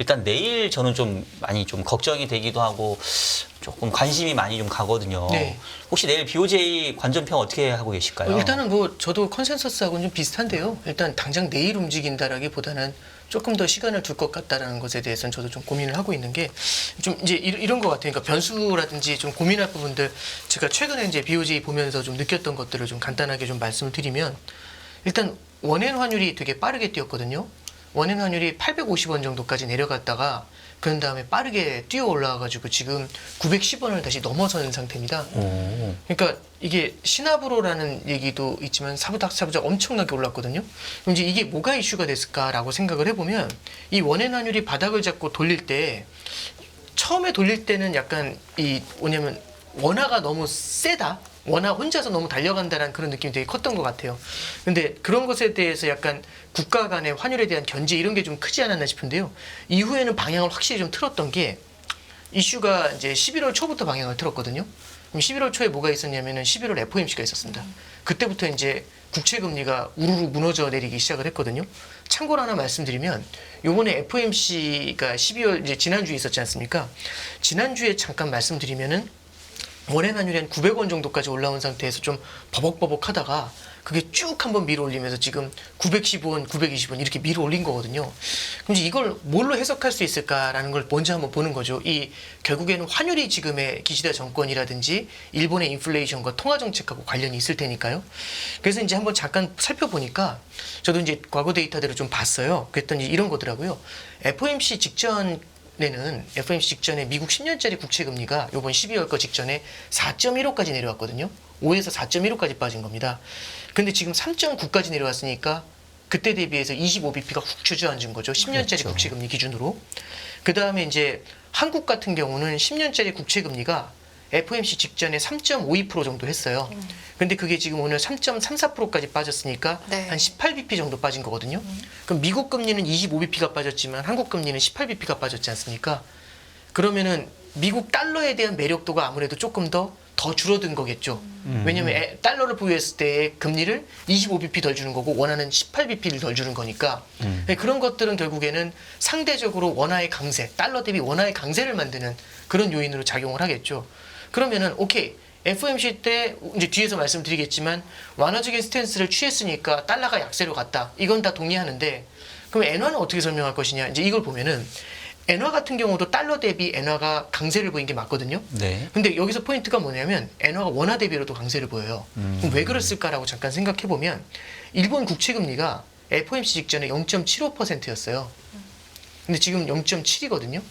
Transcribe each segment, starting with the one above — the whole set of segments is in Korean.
일단 내일 저는 좀 많이 좀 걱정이 되기도 하고 조금 관심이 많이 좀 가거든요. 네. 혹시 내일 BOJ 관전평 어떻게 하고 계실까요? 일단은 뭐 저도 컨센서스하고는 좀 비슷한데요. 일단 당장 내일 움직인다라기보다는 조금 더 시간을 둘 것 같다라는 것에 대해서는 저도 좀 고민을 하고 있는 게 좀 이제 이런 것 같아요. 그러니까 변수라든지 좀 고민할 부분들 제가 최근에 이제 BOJ 보면서 좀 느꼈던 것들을 좀 간단하게 좀 말씀을 드리면 일단 원엔 환율이 되게 빠르게 뛰었거든요. 원엔 환율이 850원 정도까지 내려갔다가 그런 다음에 빠르게 뛰어 올라와가지고 지금 910원을 다시 넘어선 상태입니다. 오. 그러니까 이게 시나브로라는 얘기도 있지만 사부작 엄청나게 올랐거든요. 그럼 이제 이게 뭐가 이슈가 됐을까라고 생각을 해보면 이 원엔 환율이 바닥을 잡고 돌릴 때 처음에 돌릴 때는 약간 이 뭐냐면 원화가 너무 세다. 원화 혼자서 너무 달려간다는 그런 느낌이 되게 컸던 것 같아요. 근데 그런 것에 대해서 약간 국가 간의 환율에 대한 견제 이런 게 좀 크지 않았나 싶은데요. 이후에는 방향을 확실히 좀 틀었던 게 이슈가 이제 11월 초부터 방향을 틀었거든요. 그럼 11월 초에 뭐가 있었냐면은 11월 FOMC가 있었습니다. 그때부터 이제 국채 금리가 우르르 무너져 내리기 시작을 했거든요. 참고로 하나 말씀드리면 요번에 FOMC가 12월 이제 지난주에 있었지 않습니까? 지난주에 잠깐 말씀드리면은 원엔 환율이 한 900원 정도까지 올라온 상태에서 좀 버벅버벅 하다가 그게 쭉 한번 밀어 올리면서 지금 915원, 920원 이렇게 밀어 올린 거거든요. 그럼 이제 이걸 뭘로 해석할 수 있을까라는 걸 먼저 한번 보는 거죠. 이 결국에는 환율이 지금의 기시다 정권이라든지 일본의 인플레이션과 통화 정책하고 관련이 있을 테니까요. 그래서 이제 한번 잠깐 살펴보니까 저도 이제 과거 데이터들을 좀 봤어요. 그랬더니 이런 거더라고요. FOMC 직전에 미국 10년짜리 국채 금리가 이번 12월 거 직전에 4.15까지 내려왔거든요. 5에서 4.15까지 빠진 겁니다. 근데 지금 3.9까지 내려왔으니까 그때 대비해서 25bp가 훅 주저앉은 거죠. 10년짜리 그렇죠. 국채 금리 기준으로. 그 다음에 이제 한국 같은 경우는 10년짜리 국채 금리가 FOMC 직전에 3.52% 정도 했어요. 근데 그게 지금 오늘 3.34%까지 빠졌으니까 네. 한 18bp 정도 빠진 거거든요. 그럼 미국 금리는 25bp가 빠졌지만 한국 금리는 18bp가 빠졌지 않습니까? 그러면은 미국 달러에 대한 매력도가 아무래도 조금 더 줄어든 거겠죠. 왜냐면 달러를 보유했을 때 금리를 25bp 덜 주는 거고 원화는 18bp를 덜 주는 거니까 그런 것들은 결국에는 상대적으로 원화의 강세, 달러 대비 원화의 강세를 만드는 그런 요인으로 작용을 하겠죠. 그러면은 오케이. FOMC 때 이제 뒤에서 말씀드리겠지만 완화적인 스탠스를 취했으니까 달러가 약세로 갔다. 이건 다 동의하는데 그럼 엔화는 어떻게 설명할 것이냐? 이제 이걸 보면은 엔화 같은 경우도 달러 대비 엔화가 강세를 보인 게 맞거든요. 네. 근데 여기서 포인트가 뭐냐면 엔화가 원화 대비로도 강세를 보여요. 그럼 왜 그랬을까라고 잠깐 생각해 보면 일본 국채 금리가 FOMC 직전에 0.75%였어요. 근데 지금 0.7이거든요.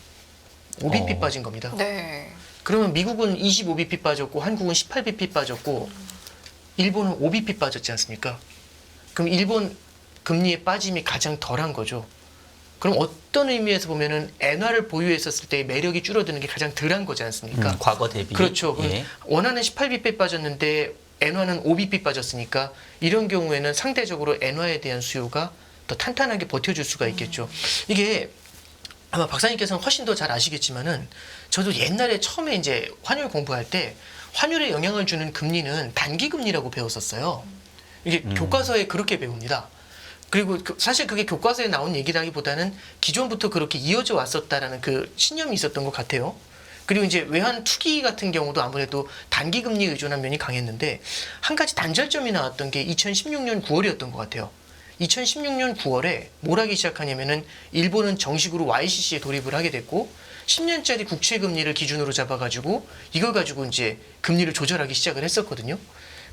5bp 빠진 겁니다. 네. 그러면 미국은 25bp 빠졌고 한국은 18bp 빠졌고 일본은 5bp 빠졌지 않습니까? 그럼 일본 금리의 빠짐이 가장 덜한 거죠. 그럼 어떤 의미에서 보면은 엔화를 보유했었을 때의 매력이 줄어드는 게 가장 덜한 거지 않습니까? 과거 대비. 그렇죠. 그럼 예. 원화는 18bp 빠졌는데 엔화는 5bp 빠졌으니까 이런 경우에는 상대적으로 엔화에 대한 수요가 더 탄탄하게 버텨줄 수가 있겠죠. 이게 아마 박사님께서는 훨씬 더 잘 아시겠지만은 저도 옛날에 처음에 이제 환율 공부할 때 환율에 영향을 주는 금리는 단기 금리라고 배웠었어요. 이게 교과서에 그렇게 배웁니다. 그리고 사실 그게 교과서에 나온 얘기라기보다는 기존부터 그렇게 이어져 왔었다라는 그 신념이 있었던 것 같아요. 그리고 이제 외환 투기 같은 경우도 아무래도 단기 금리 의존한 면이 강했는데 한 가지 단절점이 나왔던 게 2016년 9월이었던 것 같아요. 2016년 9월에 뭘 하기 시작하냐면은 일본은 정식으로 YCC에 돌입을 하게 됐고 10년짜리 국채 금리를 기준으로 잡아가지고 이걸 가지고 이제 금리를 조절하기 시작을 했었거든요.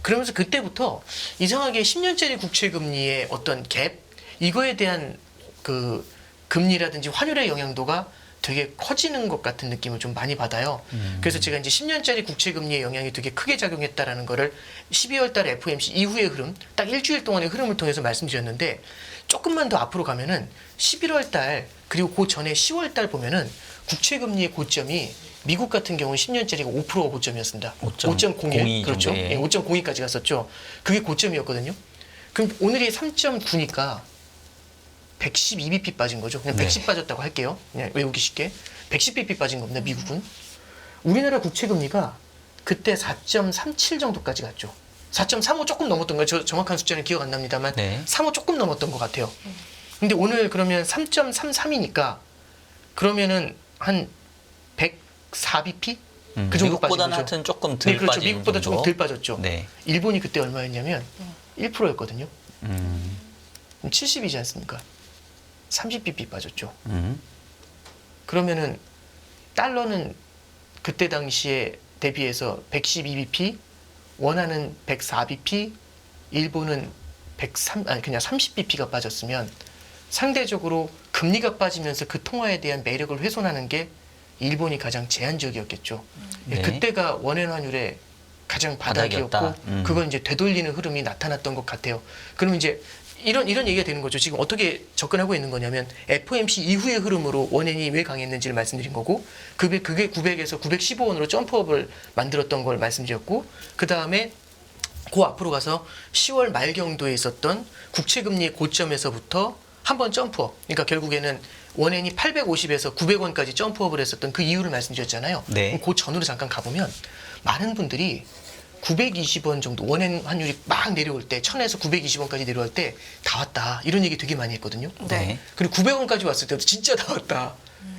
그러면서 그때부터 이상하게 10년짜리 국채 금리의 어떤 갭 이거에 대한 그 금리라든지 환율의 영향도가 되게 커지는 것 같은 느낌을 좀 많이 받아요. 그래서 제가 이제 10년짜리 국채 금리의 영향이 되게 크게 작용했다라는 거를 12월 달 FOMC 이후의 흐름, 딱 일주일 동안의 흐름을 통해서 말씀드렸는데 조금만 더 앞으로 가면은 11월 달 그리고 그 전에 10월 달 보면은 국채 금리의 고점이 미국 같은 경우는 10년짜리가 5%가 고점이었습니다. 5.01 그렇죠. 정도에. 예, 5.02까지 갔었죠. 그게 고점이었거든요. 그럼 오늘이 3.9니까 112bp 빠진 거죠. 그냥 110 빠졌다고 할게요. 그냥 외우기 쉽게. 110bp 빠진 겁니다. 미국은. 우리나라 국채 금리가 그때 4.37 정도까지 갔죠. 4.35 조금 넘었던 거예요. 저 정확한 숫자는 기억 안 납니다만 네. 35 조금 넘었던 것 같아요. 근데 오늘 그러면 3.33이니까 그러면은 한 104bp 그 정도 빠진 미국보다는 거죠. 하여튼 조금 덜 네, 그렇죠. 빠진 미국보다 정도. 조금 덜 빠졌죠. 네. 일본이 그때 얼마였냐면 1%였거든요. 음. 70이지 않습니까? 30bp 빠졌죠. 음. 그러면은 달러는 그때 당시에 대비해서 112bp, 원화는 104bp, 일본은 30bp가 빠졌으면 상대적으로 금리가 빠지면서 그 통화에 대한 매력을 훼손하는 게 일본이 가장 제한적이었겠죠. 네. 그때가 원엔 환율의 가장 바닥이었고 바닥이었다. 그건 이제 되돌리는 흐름이 나타났던 것 같아요. 그럼 이제 이런 얘기가 되는 거죠. 지금 어떻게 접근하고 있는 거냐면 FOMC 이후의 흐름으로 원엔이 왜 강했는지를 말씀드린 거고 그게 900에서 915원으로 점프업을 만들었던 걸 말씀드렸고 그 다음에 그 앞으로 가서 10월 말경도에 있었던 국채금리 고점에서부터 한번 점프업. 그러니까 결국에는 원엔이 850에서 900원까지 점프업을 했었던 그 이유를 말씀드렸잖아요. 네. 그럼 그 전으로 잠깐 가보면 많은 분들이 920원 정도 원엔 환율이 막 내려올 때 1000에서 920원까지 내려올 때 다 왔다 이런 얘기 되게 많이 했거든요. 네. 그리고 900원까지 왔을 때도 진짜 다 왔다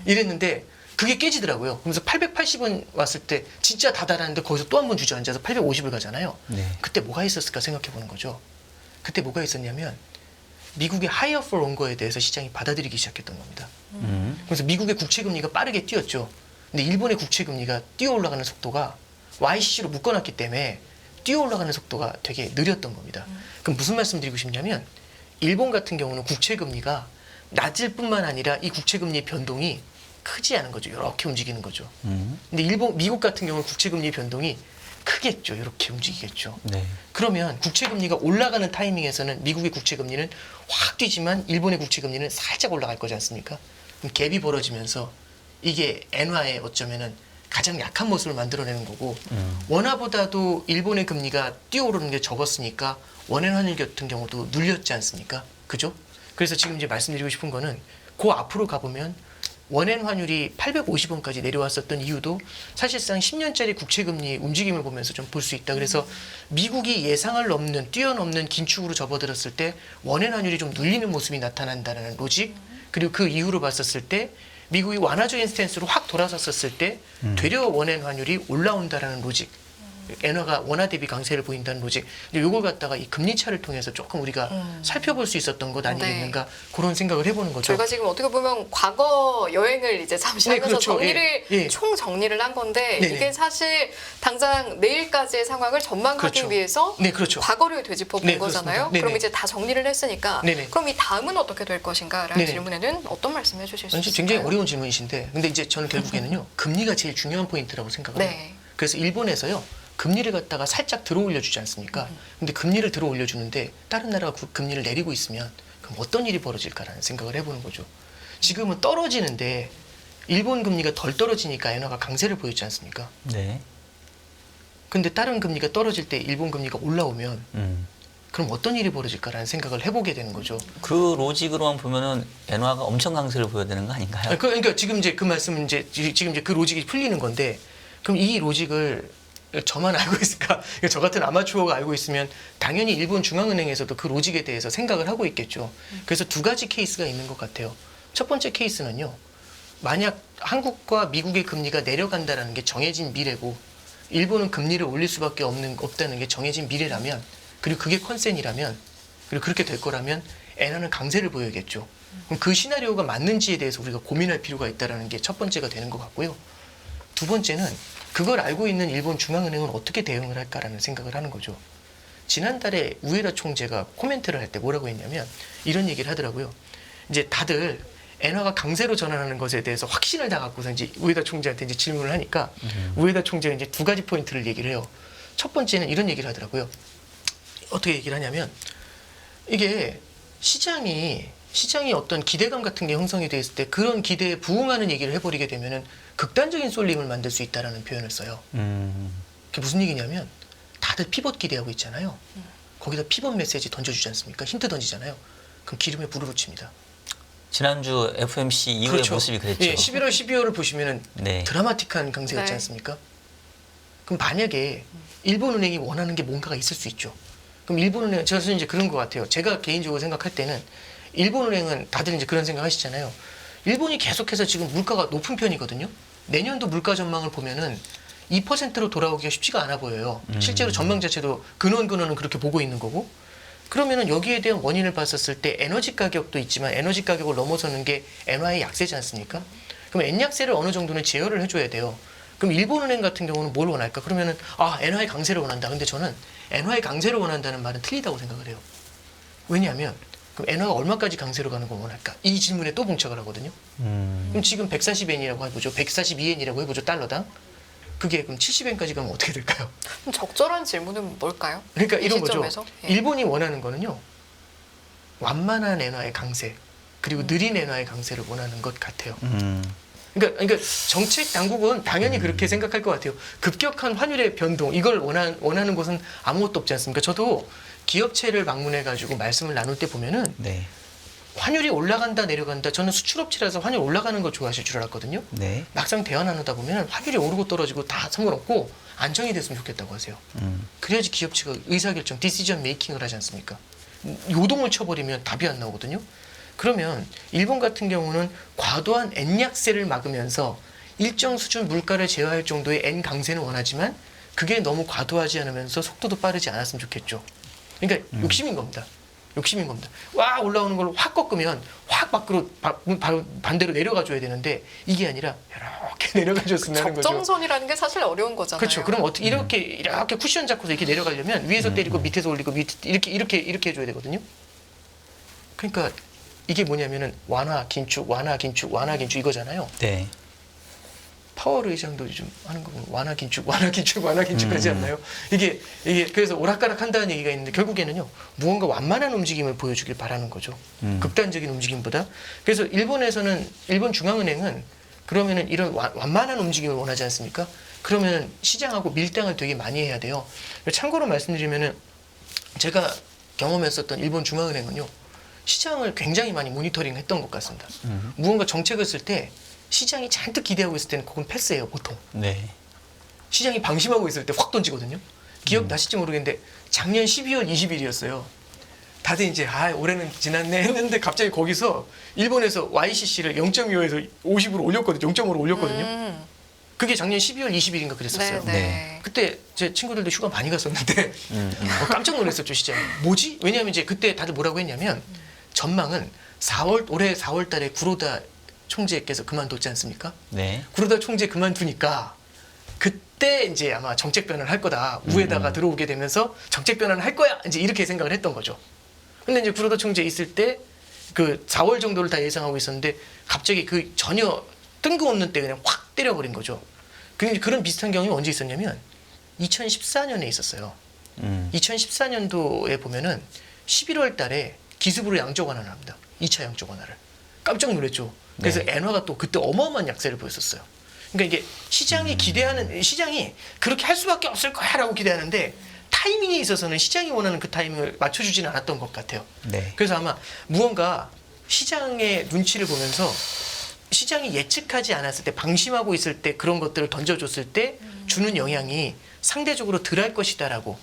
이랬는데 그게 깨지더라고요. 그러면서 880원 왔을 때 진짜 다 달았는데 거기서 또 한 번 주저앉아서 850을 가잖아요. 네. 그때 뭐가 있었을까 생각해 보는 거죠. 그때 뭐가 있었냐면 미국의 하이어 for 롱거에 대해서 시장이 받아들이기 시작했던 겁니다. 그래서 미국의 국채금리가 빠르게 뛰었죠. 근데 일본의 국채금리가 뛰어 올라가는 속도가 YCC로 묶어놨기 때문에 뛰어 올라가는 속도가 되게 느렸던 겁니다. 그럼 무슨 말씀 드리고 싶냐면 일본 같은 경우는 국채금리가 낮을 뿐만 아니라 이 국채금리의 변동이 크지 않은 거죠. 이렇게 움직이는 거죠. 근데 미국 같은 경우는 국채금리 변동이 크겠죠. 이렇게 움직이겠죠. 네. 그러면 국채금리가 올라가는 타이밍에서는 미국의 국채금리는 확 뛰지만 일본의 국채금리는 살짝 올라갈 거지 않습니까? 그럼 갭이 벌어지면서 이게 엔화의 어쩌면은 가장 약한 모습을 만들어내는 거고 원화보다도 일본의 금리가 뛰어오르는 게 적었으니까 원엔 환율 같은 경우도 눌렸지 않습니까? 그죠? 그래서 지금 이제 말씀드리고 싶은 거는 그 앞으로 가보면 원엔 환율이 850원까지 내려왔었던 이유도 사실상 10년짜리 국채금리 움직임을 보면서 좀 볼 수 있다. 그래서 미국이 예상을 넘는 뛰어넘는 긴축으로 접어들었을 때 원엔 환율이 좀 눌리는 모습이 나타난다는 로직 그리고 그 이후로 봤었을 때 미국이 완화적인 스탠스로 확 돌아섰었을 때 되려 원엔 환율이 올라온다라는 로직 엔화가 원화 대비 강세를 보인다는 로직. 근데 이걸 갖다가 이 금리 차를 통해서 조금 우리가 살펴볼 수 있었던 것 아니겠는가 네. 그런 생각을 해보는 거죠. 저희가 지금 어떻게 보면 과거 여행을 이제 잠시 네, 하면서 그렇죠. 정리를 예, 예. 총 정리를 한 건데 네네. 이게 사실 당장 내일까지의 상황을 전망하기 그렇죠. 위해서 네, 그렇죠. 과거를 되짚어 본 네, 거잖아요. 그렇습니다. 네네. 그럼 이제 다 정리를 했으니까 네네. 그럼 이 다음은 어떻게 될 것인가라는 네네. 질문에는 어떤 말씀해 주실 수 사실 있을까요? 굉장히 어려운 질문이신데 근데 이제 저는 결국에는요 금리가 제일 중요한 포인트라고 생각을 해요. 네. 그래서 일본에서요 금리를 갖다가 살짝 들어 올려주지 않습니까? 근데 금리를 들어 올려주는데 다른 나라가 그 금리를 내리고 있으면 그럼 어떤 일이 벌어질까라는 생각을 해보는 거죠. 지금은 떨어지는데 일본 금리가 덜 떨어지니까 엔화가 강세를 보였지 않습니까? 네. 근데 다른 금리가 떨어질 때 일본 금리가 올라오면 그럼 어떤 일이 벌어질까라는 생각을 해보게 되는 거죠. 그 로직으로만 보면은 엔화가 엄청 강세를 보여야 되는 거 아닌가요? 그러니까 지금 이제 그 말씀은 이제 지금 이제 그 로직이 풀리는 건데 그럼 이 로직을 저만 알고 있을까? 저 같은 아마추어가 알고 있으면 당연히 일본 중앙은행에서도 그 로직에 대해서 생각을 하고 있겠죠. 그래서 두 가지 케이스가 있는 것 같아요. 첫 번째 케이스는요. 만약 한국과 미국의 금리가 내려간다는 게 정해진 미래고 일본은 금리를 올릴 수밖에 없다는 게 정해진 미래라면 그리고 그게 컨센이라면 그리고 그렇게 될 거라면 엔화는 강세를 보여야겠죠. 그럼 그 시나리오가 맞는지에 대해서 우리가 고민할 필요가 있다는 게 첫 번째가 되는 것 같고요. 두 번째는 그걸 알고 있는 일본 중앙은행은 어떻게 대응을 할까라는 생각을 하는 거죠. 지난달에 우에다 총재가 코멘트를 할 때 뭐라고 했냐면 이런 얘기를 하더라고요. 이제 다들 엔화가 강세로 전환하는 것에 대해서 확신을 다 갖고서 이제 우에다 총재한테 이제 질문을 하니까 우에다 총재가 이제 두 가지 포인트를 얘기를 해요. 첫 번째는 이런 얘기를 하더라고요. 어떻게 얘기를 하냐면 이게 시장이 어떤 기대감 같은 게 형성이 돼 있을 때 그런 기대에 부응하는 얘기를 해버리게 되면은 극단적인 쏠림을 만들 수 있다라는 표현을 써요. 그게 무슨 얘기냐면 다들 피벗 기대하고 있잖아요. 거기다 피벗 메시지 던져주지 않습니까? 힌트 던지잖아요. 그럼 기름에 불을 붙입니다. 지난주 FOMC 이후의 그렇죠. 모습이 그랬죠. 예, 11월, 12월을 보시면은 네. 드라마틱한 강세였지 네. 않습니까? 그럼 만약에 일본은행이 원하는 게 뭔가가 있을 수 있죠. 그럼 일본은행, 저는 이제 그런 것 같아요. 제가 개인적으로 생각할 때는 일본은행은 다들 이제 그런 생각 하시잖아요. 일본이 계속해서 지금 물가가 높은 편이거든요. 내년도 물가 전망을 보면은 2%로 돌아오기가 쉽지가 않아 보여요. 실제로 전망 자체도 근원은 그렇게 보고 있는 거고. 그러면은 여기에 대한 원인을 봤었을 때 에너지 가격도 있지만 에너지 가격을 넘어서는 게 엔화의 약세지 않습니까? 그럼 엔 약세를 어느 정도는 제어를 해줘야 돼요. 그럼 일본은행 같은 경우는 뭘 원할까? 그러면은 엔화의 강세를 원한다. 근데 저는 엔화의 강세를 원한다는 말은 틀리다고 생각을 해요. 왜냐하면 그럼 엔화가 얼마까지 강세로 가는 걸 원할까? 이 질문에 또 봉착을 하거든요. 그럼 지금 140엔이라고 해보죠. 142엔이라고 해보죠. 달러당. 그게 그럼 70엔까지 가면 어떻게 될까요? 그럼 적절한 질문은 뭘까요? 그러니까 이 이런 거죠. 시점에서? 예. 일본이 원하는 거는요. 완만한 엔화의 강세 그리고 느린 엔화의 강세를 원하는 것 같아요. 그러니까 정책 당국은 당연히 그렇게 생각할 것 같아요. 급격한 환율의 변동 이걸 원하는 곳은 아무것도 없지 않습니까? 저도 기업체를 방문해 가지고 말씀을 나눌 때 보면은 네. 환율이 올라간다 내려간다. 저는 수출업체라서 환율 올라가는 거 좋아하실 줄 알았거든요. 네. 막상 대화 나누다 보면 환율이 오르고 떨어지고 다 상관없고 안정이 됐으면 좋겠다고 하세요. 그래야지 기업체가 의사결정, 디시전 메이킹을 하지 않습니까? 요동을 쳐버리면 답이 안 나오거든요. 그러면 일본 같은 경우는 과도한 엔 약세를 막으면서 일정 수준 물가를 제어할 정도의 엔 강세는 원하지만 그게 너무 과도하지 않으면서 속도도 빠르지 않았으면 좋겠죠. 그러니까 욕심인 겁니다. 욕심인 겁니다. 와 올라오는 걸 확 꺾으면 확 밖으로 반대로 내려가 줘야 되는데 이게 아니라 이렇게 내려가 줬으면 하는 거죠. 적정선이라는 게 사실 어려운 거잖아요. 그렇죠. 그럼 어떻게 이렇게 쿠션 잡고서 이렇게 내려가려면 위에서 때리고 밑에서 올리고 이렇게 해줘야 되거든요. 그러니까 이게 뭐냐면은 완화 긴축 이거잖아요. 네. 파월 의장도 요즘 하는 거 보면 완화 긴축 하지 않나요? 이게 그래서 오락가락 한다는 얘기가 있는데 결국에는요 무언가 완만한 움직임을 보여주길 바라는 거죠. 극단적인 움직임보다. 그래서 일본 중앙은행은 그러면은 이런 완만한 움직임을 원하지 않습니까? 그러면 시장하고 밀당을 되게 많이 해야 돼요. 참고로 말씀드리면은 제가 경험했었던 일본 중앙은행은요 시장을 굉장히 많이 모니터링했던 것 같습니다. 무언가 정책을 쓸 때 시장이 잔뜩 기대하고 있을 때는 그건 패스예요, 보통. 네. 시장이 방심하고 있을 때 확 던지거든요. 기억나실지 모르겠는데 작년 12월 20일이었어요. 다들 이제 올해는 지났네 했는데 갑자기 거기서 일본에서 YCC를 0.25에서 50으로 올렸거든요. 0.5로 올렸거든요. 그게 작년 12월 20일인가 그랬었어요. 네, 네. 그때 제 친구들도 휴가 많이 갔었는데 깜짝 놀랐었죠, 시장이. 뭐지? 왜냐하면 이제 그때 다들 뭐라고 했냐면 전망은 올해 4월 달에 구로다 총재께서 그만뒀지 않습니까? 네. 구로다 총재 그만두니까 그때 이제 아마 정책 변화를 할 거다. 우에다가 들어오게 되면서 정책 변화를 할 거야. 이제 이렇게 생각을 했던 거죠. 근데 이제 구로다 총재 있을 때 그 4월 정도를 다 예상하고 있었는데 갑자기 그 전혀 뜬금없는 때 그냥 확 때려버린 거죠. 그런 비슷한 경험이 언제 있었냐면 2014년에 있었어요. 2014년도에 보면은 11월 달에 기습으로 양적 완화를 합니다. 2차 양적 완화를. 깜짝 놀랐죠. 그래서 네. 엔화가 또 그때 어마어마한 약세를 보였었어요. 그러니까 이게 시장이 시장이 그렇게 할 수밖에 없을 거야라고 기대하는데 타이밍에 있어서는 시장이 원하는 그 타이밍을 맞춰주지는 않았던 것 같아요. 네. 그래서 아마 무언가 시장의 눈치를 보면서 시장이 예측하지 않았을 때 방심하고 있을 때 그런 것들을 던져줬을 때 주는 영향이 상대적으로 덜할 것이다라고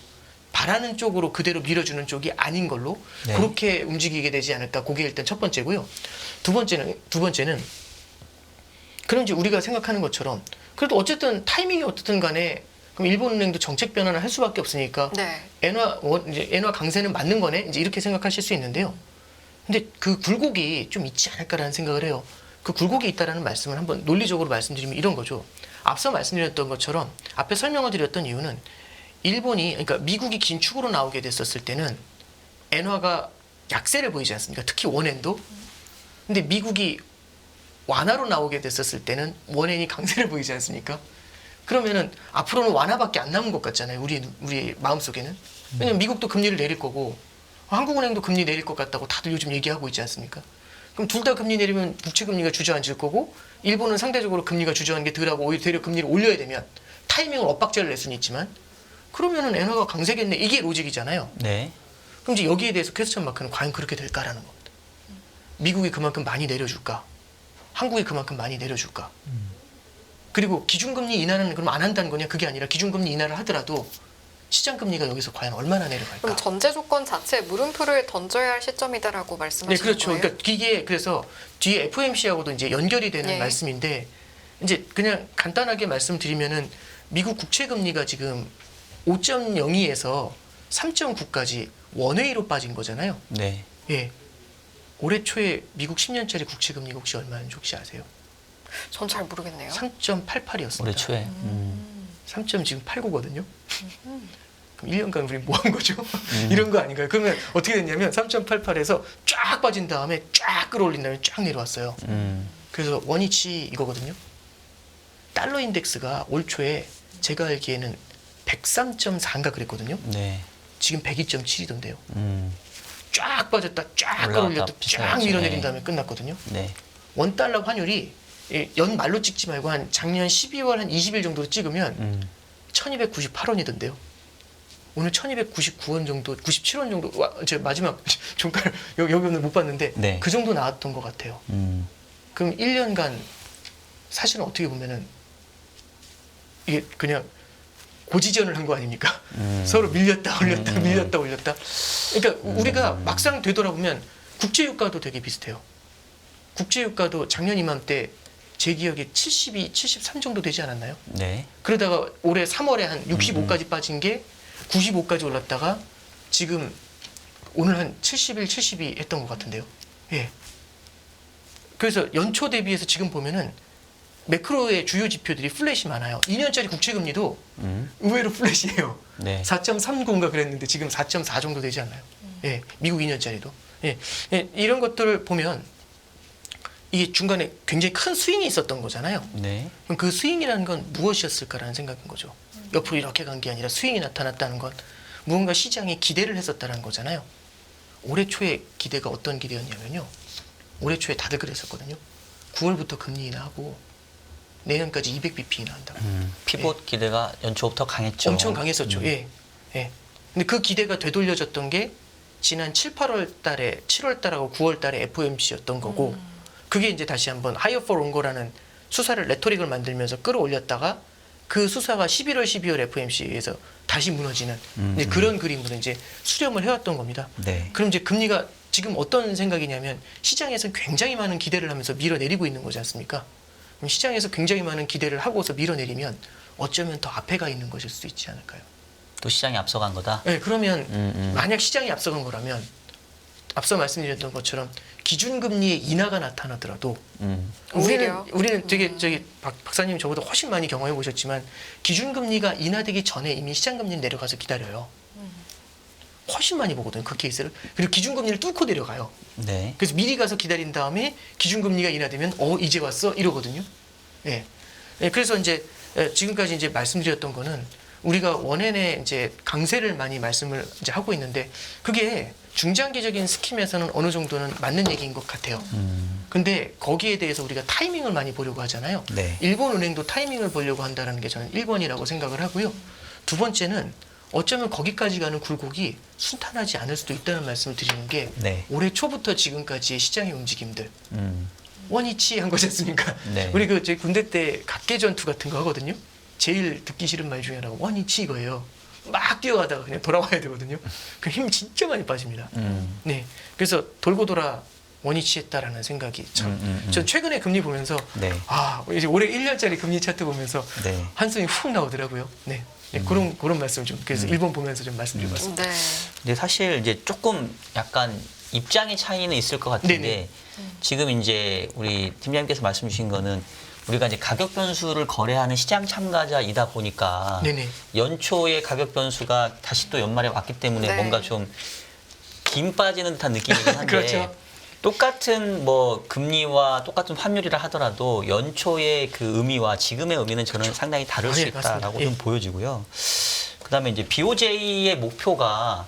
바라는 쪽으로 그대로 밀어주는 쪽이 아닌 걸로 네. 그렇게 움직이게 되지 않을까. 그게 일단 첫 번째고요. 두 번째는 그럼 이제 우리가 생각하는 것처럼 그래도 어쨌든 타이밍이 어떻든 간에 그럼 일본은행도 정책 변화를 할 수밖에 없으니까 네. 엔화 강세는 맞는 거네. 이제 이렇게 생각하실 수 있는데요. 근데 그 굴곡이 좀 있지 않을까라는 생각을 해요. 그 굴곡이 있다라는 말씀을 한번 논리적으로 말씀드리면 이런 거죠. 앞서 말씀드렸던 것처럼 앞에 설명을 드렸던 이유는 그러니까 미국이 긴축으로 나오게 됐었을 때는 엔화가 약세를 보이지 않습니까? 특히 원엔도. 근데 미국이 완화로 나오게 됐었을 때는 원엔이 강세를 보이지 않습니까? 그러면은 앞으로는 완화밖에 안 남은 것 같잖아요. 우리 마음속에는. 왜냐면 미국도 금리를 내릴 거고 한국은행도 금리 내릴 것 같다고 다들 요즘 얘기하고 있지 않습니까? 그럼 둘 다 금리 내리면 국채 금리가 주저앉을 거고 일본은 상대적으로 금리가 주저앉는 게 덜하고 오히려 되려 금리를 올려야 되면 타이밍을 엇박자를 낼 수는 있지만 그러면은 엔화가 강세겠네. 이게 로직이잖아요. 네. 그럼 이제 여기에 대해서 퀘스천 마크는 과연 그렇게 될까라는 겁니다. 미국이 그만큼 많이 내려줄까? 한국이 그만큼 많이 내려줄까? 그리고 기준금리 인하는 그럼 안 한다는 거냐? 그게 아니라 기준금리 인하를 하더라도 시장 금리가 여기서 과연 얼마나 내려갈까? 그럼 전제 조건 자체 물음표를 던져야 할 시점이다라고 네, 말씀하시는 그렇죠. 거예요? 그러니까 이게 그래서 뒤에 FOMC하고도 이제 연결이 되는 네. 말씀인데 이제 그냥 간단하게 말씀드리면은 미국 국채 금리가 지금 5.02에서 3.9까지 원웨이로 빠진 거잖아요. 네. 예. 올해 초에 미국 10년짜리 국채 금리가 혹시 얼마인지 혹시 아세요? 전 잘 모르겠네요. 3.88이었습니다. 올해 초에. 3. 지금 89거든요. 그럼 1년간 우리 뭐 한 거죠? 이런 거 아닌가요? 그러면 어떻게 됐냐면 3.88에서 쫙 빠진 다음에 쫙 끌어올린 다음에 쫙 내려왔어요. 그래서 원위치 이거거든요. 달러 인덱스가 올 초에 제가 알기에는 103.4인가 그랬거든요. 네. 지금 102.7이던데요. 쫙 빠졌다, 쫙 올라갔다 끌어올렸다, 쫙 비슷하죠. 밀어내린 네. 다음에 끝났거든요. 네. 원달러 환율이 연 말로 찍지 말고 한 작년 12월 한 20일 정도로 찍으면 1298원이던데요. 오늘 1299원 정도, 97원 정도, 와, 제가 마지막 종가를 여기 오늘 못 봤는데 네. 그 정도 나왔던 것 같아요. 그럼 1년간 사실은 어떻게 보면은 이게 그냥 고지전을 한 거 아닙니까? 서로 밀렸다 올렸다 밀렸다 올렸다. 그러니까 우리가 막상 되돌아보면 국제유가도 되게 비슷해요. 국제유가도 작년 이맘때 제 기억에 72, 73 정도 되지 않았나요? 네. 그러다가 올해 3월에 한 65까지 빠진 게 95까지 올랐다가 지금 오늘 한 71, 72 했던 것 같은데요. 예. 그래서 연초 대비해서 지금 보면은 매크로의 주요 지표들이 플랫이 많아요. 2년짜리 국채금리도 의외로 플랫이에요. 네. 4.30인가 그랬는데 지금 4.4 정도 되지 않나요? 예, 미국 2년짜리도. 예, 예, 이런 것들을 보면 이게 중간에 굉장히 큰 스윙이 있었던 거잖아요. 네. 그럼 그 스윙이라는 건 무엇이었을까라는 생각인 거죠. 옆으로 이렇게 간 게 아니라 스윙이 나타났다는 건 무언가 시장이 기대를 했었다는 거잖아요. 올해 초에 기대가 어떤 기대였냐면요. 올해 초에 다들 그랬었거든요. 9월부터 금리 인하하고 내년까지 200bp 인하한다. 피봇 기대가 연초부터 강했죠. 엄청 강했었죠. 예. 예. 근데 그 기대가 되돌려졌던 게 지난 7, 8월 달에 7월 달하고 9월 달에 FOMC였던 거고 그게 이제 다시 한번 하이어 for 롱거라는 수사를 레토릭을 만들면서 끌어올렸다가 그 수사가 11월 12월 FOMC에서 다시 무너지는 이제 그런 그림으로 이제 수렴을 해왔던 겁니다. 네. 그럼 이제 금리가 지금 어떤 생각이냐면 시장에서 굉장히 많은 기대를 하면서 밀어내리고 있는 거지 않습니까? 그럼 시장에서 굉장히 많은 기대를 하고서 밀어내리면 어쩌면 더 앞에 가 있는 것일 수도 있지 않을까요? 또 시장이 앞서간 거다. 네, 그러면 만약 시장이 앞서간 거라면 앞서 말씀드렸던 것처럼 기준금리의 인하가 나타나더라도 오히려? 우리는 되게 저기 박사님 저보다 훨씬 많이 경험해 보셨지만 기준금리가 인하되기 전에 이미 시장금리는 내려가서 기다려요. 훨씬 많이 보거든요. 그 케이스를. 그리고 기준금리를 뚫고 내려가요. 네. 그래서 미리 가서 기다린 다음에 기준금리가 인하되면 이제 왔어 이러거든요. 예. 예, 그래서 이제 지금까지 이제 말씀드렸던 거는 우리가 원엔의 이제 강세를 많이 말씀을 이제 하고 있는데 그게 중장기적인 스킴에서는 어느 정도는 맞는 얘기인 것 같아요. 근데 거기에 대해서 우리가 타이밍을 많이 보려고 하잖아요. 네. 일본 은행도 타이밍을 보려고 한다는 게 저는 1번이라고 생각을 하고요. 두 번째는 어쩌면 거기까지 가는 굴곡이 순탄하지 않을 수도 있다는 말씀을 드리는 게 네. 올해 초부터 지금까지의 시장의 움직임들 원위치한 거지 않습니까? 네. 우리 그 저희 군대 때 각계 전투 같은 거 하거든요. 제일 듣기 싫은 말 중에 하나가 원위치 이거예요. 막 뛰어가다가 그냥 돌아와야 되거든요. 그 힘 진짜 많이 빠집니다. 네, 그래서 돌고 돌아 원위치했다라는 생각이 참. 전 최근에 금리 보면서 네. 이제 올해 1년짜리 금리 차트 보면서 네. 한숨이 훅 나오더라고요. 네, 네 그런 말씀 좀 그래서 일본 보면서 좀 말씀드려봤습니다. 네. 근데 사실 이제 조금 약간 입장의 차이는 있을 것 같은데 네네. 지금 이제 우리 팀장님께서 말씀 주신 거는 우리가 이제 가격 변수를 거래하는 시장 참가자이다 보니까 네네. 연초에 가격 변수가 다시 또 연말에 왔기 때문에 네. 뭔가 좀 김 빠지는 듯한 느낌이긴 한데 그렇죠. 똑같은 뭐 금리와 똑같은 환율이라 하더라도 연초의 그 의미와 지금의 의미는 저는 상당히 다를 수 예, 있다라고 맞습니다. 좀 예. 보여지고요. 그다음에 이제 BOJ의 목표가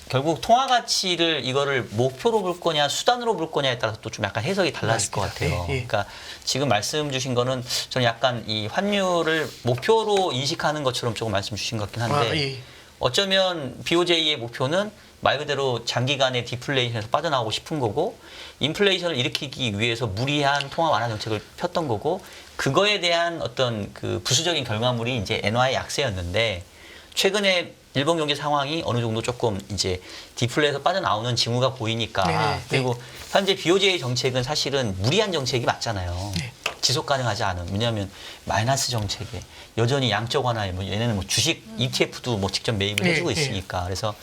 결국 통화 가치를 이거를 목표로 볼 거냐 수단으로 볼 거냐에 따라서 또 좀 약간 해석이 달라질 것 맞습니다. 같아요. 예, 예. 그러니까 지금 말씀 주신 거는 저는 약간 이 환율을 목표로 인식하는 것처럼 조금 말씀 주신 것 같긴 한데 예. 어쩌면 BOJ의 목표는 말 그대로 장기간의 디플레이션에서 빠져나오고 싶은 거고 인플레이션을 일으키기 위해서 무리한 통화 완화 정책을 폈던 거고 그거에 대한 어떤 그 부수적인 결과물이 이제 엔화의 약세였는데 최근에 일본 경제 상황이 어느 정도 조금 이제 디플레에서 빠져나오는 징후가 보이니까 네, 그리고 현재 BOJ 정책은 사실은 무리한 정책이 맞잖아요. 네. 지속 가능하지 않은. 왜냐하면 마이너스 정책에 여전히 양적 완화에 뭐 얘네는 뭐 주식 ETF도 뭐 직접 매입을 네, 해주고 네. 있으니까 그래서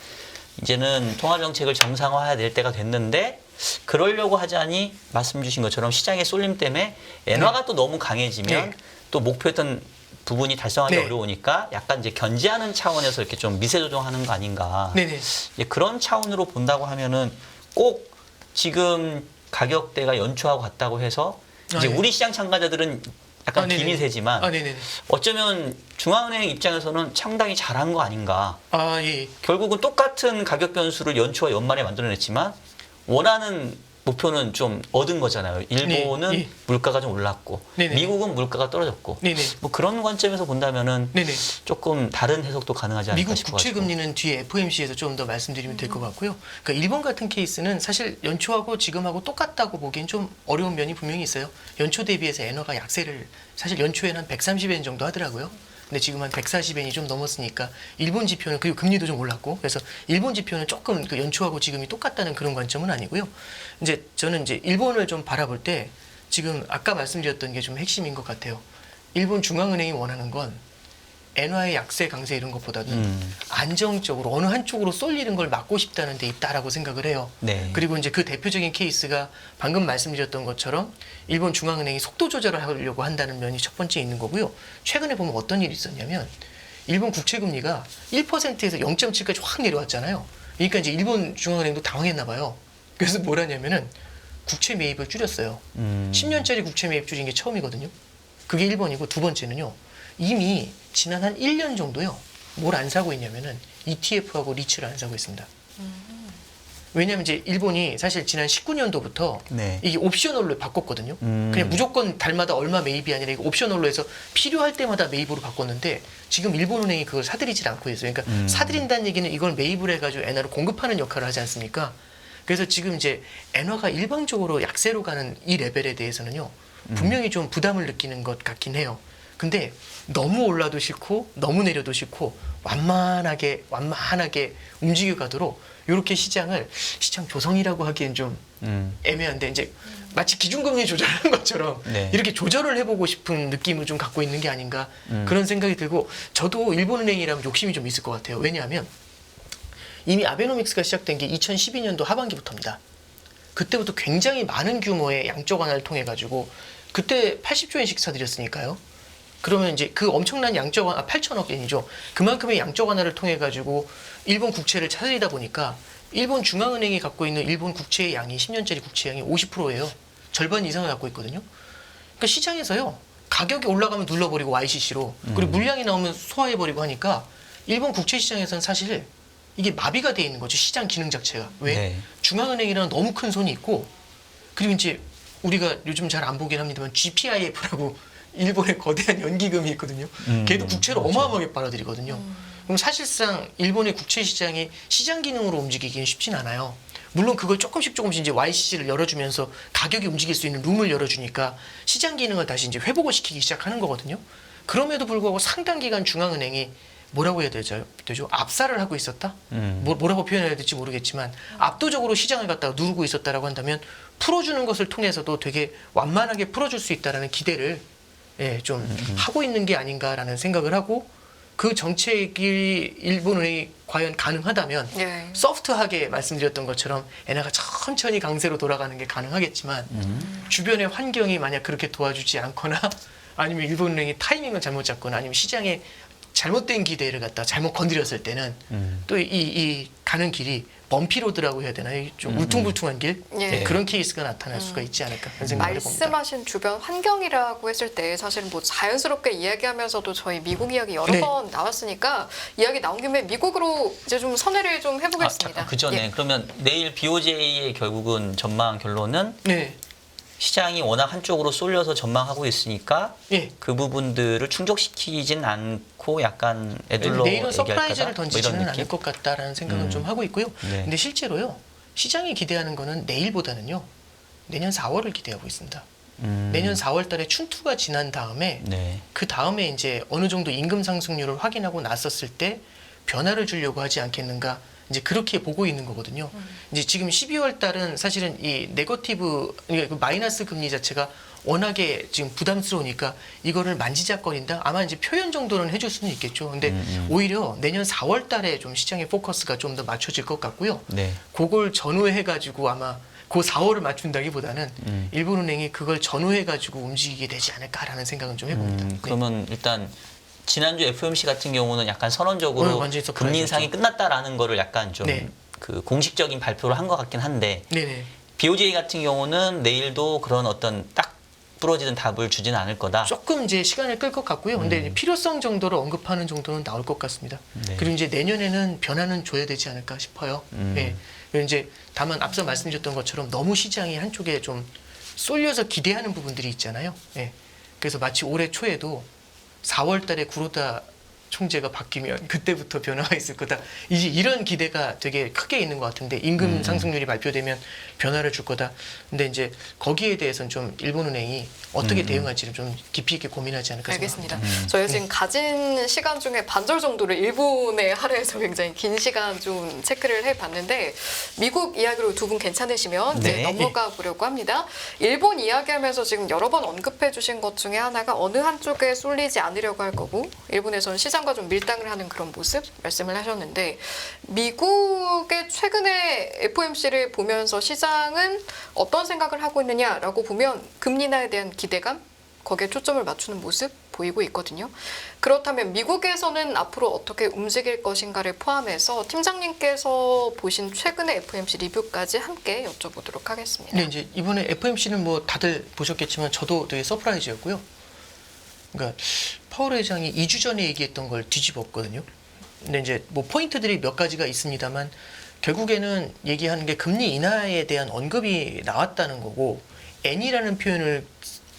이제는 통화 정책을 정상화해야 될 때가 됐는데 그러려고 하자니 말씀 주신 것처럼 시장의 쏠림 때문에 엔화가 또 너무 강해지면 네. 또 목표했던 부분이 달성하기 네. 어려우니까 약간 이제 견제하는 차원에서 이렇게 좀 미세 조정하는 거 아닌가. 네네. 이제 그런 차원으로 본다고 하면은 꼭 지금 가격대가 연초하고 같다고 해서 이제 아, 예. 우리 시장 참가자들은 약간 네네. 기민세지만 네네네. 어쩌면 중앙은행 입장에서는 상당히 잘한 거 아닌가. 예. 결국은 똑같은 가격 변수를 연초와 연말에 만들어냈지만 원하는 목표는 좀 얻은 거잖아요. 일본은 네, 예. 물가가 좀 올랐고 네네. 미국은 물가가 떨어졌고 네네. 뭐 그런 관점에서 본다면은 네네. 조금 다른 해석도 가능하지 않을까 미국 싶어가지고. 국채 금리는 뒤에 FOMC에서 좀 더 말씀드리면 될 것 같고요. 그러니까 일본 같은 케이스는 사실 연초하고 지금하고 똑같다고 보기엔 좀 어려운 면이 분명히 있어요. 연초 대비해서 엔화가 약세를 사실 연초에는 한 130엔 정도 하더라고요. 근데 지금 한 140엔이 좀 넘었으니까 일본 지표는 그리고 금리도 좀 올랐고 그래서 일본 지표는 조금 그 연초하고 지금이 똑같다는 그런 관점은 아니고요. 이제 저는 이제 일본을 좀 바라볼 때 지금 아까 말씀드렸던 게 좀 핵심인 것 같아요. 일본 중앙은행이 원하는 건 엔화의 약세 강세 이런 것보다는 안정적으로 어느 한쪽으로 쏠리는 걸 막고 싶다는 데 있다라고 생각을 해요. 네. 그리고 이제 그 대표적인 케이스가 방금 말씀드렸던 것처럼 일본 중앙은행이 속도 조절을 하려고 한다는 면이 첫 번째 있는 거고요. 최근에 보면 어떤 일이 있었냐면 일본 국채 금리가 1%에서 0.7까지 확 내려왔잖아요. 그러니까 이제 일본 중앙은행도 당황했나 봐요. 그래서 뭘 하냐면은 국채 매입을 줄였어요. 10년짜리 국채 매입 줄인 게 처음이거든요. 그게 1번이고 두 번째는요. 이미 지난 한 1년 정도요. 뭘 안 사고 있냐면은 ETF하고 리츠를 안 사고 있습니다. 왜냐하면 이제 일본이 사실 지난 19년도부터 네. 이게 옵셔널로 바꿨거든요. 그냥 무조건 달마다 얼마 매입이 아니라 이거 옵셔널로 해서 필요할 때마다 매입으로 바꿨는데 지금 일본은행이 그걸 사들이질 않고 있어요. 그러니까 사들인다는 얘기는 이걸 매입을 해가지고 엔화를 공급하는 역할을 하지 않습니까? 그래서 지금 이제 엔화가 일방적으로 약세로 가는 이 레벨에 대해서는요. 분명히 좀 부담을 느끼는 것 같긴 해요. 근데 너무 올라도 싫고 너무 내려도 싫고 완만하게 움직여 가도록 이렇게 시장 조성이라고 하기엔 좀 애매한데 이제 마치 기준금리 조절하는 것처럼 네. 이렇게 조절을 해보고 싶은 느낌을 좀 갖고 있는 게 아닌가 그런 생각이 들고 저도 일본은행이라면 욕심이 좀 있을 것 같아요. 왜냐하면 이미 아베노믹스가 시작된 게 2012년도 하반기부터입니다. 그때부터 굉장히 많은 규모의 양적 완화를 통해 가지고 그때 80조 엔씩 사들였으니까요. 그러면 이제 그 엄청난 양적 완화 8천억 엔이죠. 그만큼의 양적 완화를 통해 가지고 일본 국채를 사들이다 보니까 일본 중앙은행이 갖고 있는 일본 국채의 양이 10년짜리 국채 양이 50%예요. 절반 이상을 갖고 있거든요. 그러니까 시장에서요. 가격이 올라가면 눌러버리고 YCC로 그리고 물량이 나오면 소화해버리고 하니까 일본 국채 시장에서는 사실 이게 마비가 돼 있는 거죠. 시장 기능 자체가. 왜? 네. 중앙은행이라는 너무 큰 손이 있고 그리고 이제 우리가 요즘 잘 안 보긴 합니다만 GPIF라고 일본의 거대한 연기금이 있거든요. 걔도 국채를 그렇죠. 어마어마하게 빨아들이거든요. 그럼 사실상 일본의 국채 시장이 시장 기능으로 움직이기는 쉽진 않아요. 물론 그걸 조금씩 이제 YCC를 열어주면서 가격이 움직일 수 있는 룸을 열어주니까 시장 기능을 다시 이제 회복을 시키기 시작하는 거거든요. 그럼에도 불구하고 상당 기간 중앙은행이 뭐라고 해야 되죠? 압살을 하고 있었다? 뭐라고 표현해야 될지 모르겠지만 압도적으로 시장을 갖다가 누르고 있었다라고 한다면 풀어주는 것을 통해서도 되게 완만하게 풀어줄 수 있다라는 기대를 좀 하고 있는 게 아닌가라는 생각을 하고 그 정책이 일본은행이 과연 가능하다면 네. 소프트하게 말씀드렸던 것처럼 엔화가 천천히 강세로 돌아가는 게 가능하겠지만 주변의 환경이 만약 그렇게 도와주지 않거나 아니면 일본은행이 타이밍을 잘못 잡거나 아니면 시장에 잘못된 기대를 갖다 잘못 건드렸을 때는 또 이 가는 길이 범피로드라고 해야 되나요? 좀 울퉁불퉁한 길 예. 그런 케이스가 나타날 수가 있지 않을까 그런 생각을 해봅니다. 말씀하신 주변 환경이라고 했을 때 사실 뭐 자연스럽게 이야기하면서도 저희 미국 이야기 여러 네. 번 나왔으니까 이야기 나온 김에 미국으로 이제 좀 선회를 좀 해보겠습니다. 잠깐 그 전에 예. 그러면 내일 BOJ의 결국은 전망 결론은 네. 시장이 워낙 한쪽으로 쏠려서 전망하고 있으니까 예. 그 부분들을 충족시키진 않고 약간 애들로 내일은 얘기할 서프라이즈를 거다? 뭐 던지지는 이런 않을 느낌? 것 같다라는 생각은 좀 하고 있고요. 네. 근데 실제로요. 시장이 기대하는 거는 내일보다는요. 내년 4월을 기대하고 있습니다. 내년 4월 달에 춘투가 지난 다음에 네. 그 다음에 이제 어느 정도 임금 상승률을 확인하고 났었을 때 변화를 주려고 하지 않겠는가 이제 그렇게 보고 있는 거거든요. 이제 지금 12월 달은 사실은 이 네거티브 그러니까 마이너스 금리 자체가 워낙에 지금 부담스러우니까 이거를 만지작거린다? 아마 이제 표현 정도는 해줄 수는 있겠죠. 근데 오히려 내년 4월 달에 좀 시장의 포커스가 좀 더 맞춰질 것 같고요. 네. 그걸 전후해가지고 아마 그 4월을 맞춘다기보다는 일본은행이 그걸 전후해가지고 움직이게 되지 않을까라는 생각은 좀 해봅니다. 네. 그러면 일단 지난주 FOMC 같은 경우는 약간 선언적으로 완전히 서프라이즈였죠. 금리 인상이 끝났다라는 거를 약간 좀 네. 그 공식적인 발표를 한 것 같긴 한데 네네. BOJ 같은 경우는 내일도 그런 어떤 딱 부러지는 답을 주지는 않을 거다. 조금 이제 시간을 끌 것 같고요. 근데 이제 필요성 정도를 언급하는 정도는 나올 것 같습니다. 네. 그리고 이제 내년에는 변화는 줘야 되지 않을까 싶어요. 예. 그리고 이제 다만 앞서 말씀드렸던 것처럼 너무 시장이 한쪽에 좀 쏠려서 기대하는 부분들이 있잖아요. 예. 그래서 마치 올해 초에도 4월 달에 구로다 총재가 바뀌면 그때부터 변화가 있을 거다. 이제 이런 기대가 되게 크게 있는 것 같은데 임금 상승률이 발표되면 변화를 줄 거다. 근데 이제 거기에 대해서는 좀 일본은행이 어떻게 대응할지를 좀 깊이 있게 고민하지 않을까 알겠습니다. 생각합니다. 저희 지금 가진 시간 중에 반절 정도를 일본에 할애해서 굉장히 긴 시간 좀 체크를 해봤는데 미국 이야기로 두 분 괜찮으시면 이제 네. 넘어가 보려고 합니다. 일본 이야기하면서 지금 여러 번 언급해 주신 것 중에 하나가 어느 한쪽에 쏠리지 않으려고 할 거고 일본에서는 시장과 좀 밀당을 하는 그런 모습 말씀을 하셨는데 미국의 최근에 FOMC를 보면서 시장은 어떤 생각을 하고 있느냐라고 보면 금리 인하에 대한 기대감 거기에 초점을 맞추는 모습 보이고 있거든요. 그렇다면 미국에서는 앞으로 어떻게 움직일 것인가를 포함해서 팀장님께서 보신 최근의 FOMC 리뷰까지 함께 여쭤보도록 하겠습니다. 네, 이제 이번에 FOMC는 뭐 다들 보셨겠지만 저도 되게 서프라이즈였고요. 그러니까 파월 회장이 2주 전에 얘기했던 걸 뒤집었거든요. 근데 이제 뭐 포인트들이 몇 가지가 있습니다만 결국에는 얘기하는 게 금리 인하에 대한 언급이 나왔다는 거고 N이라는 표현을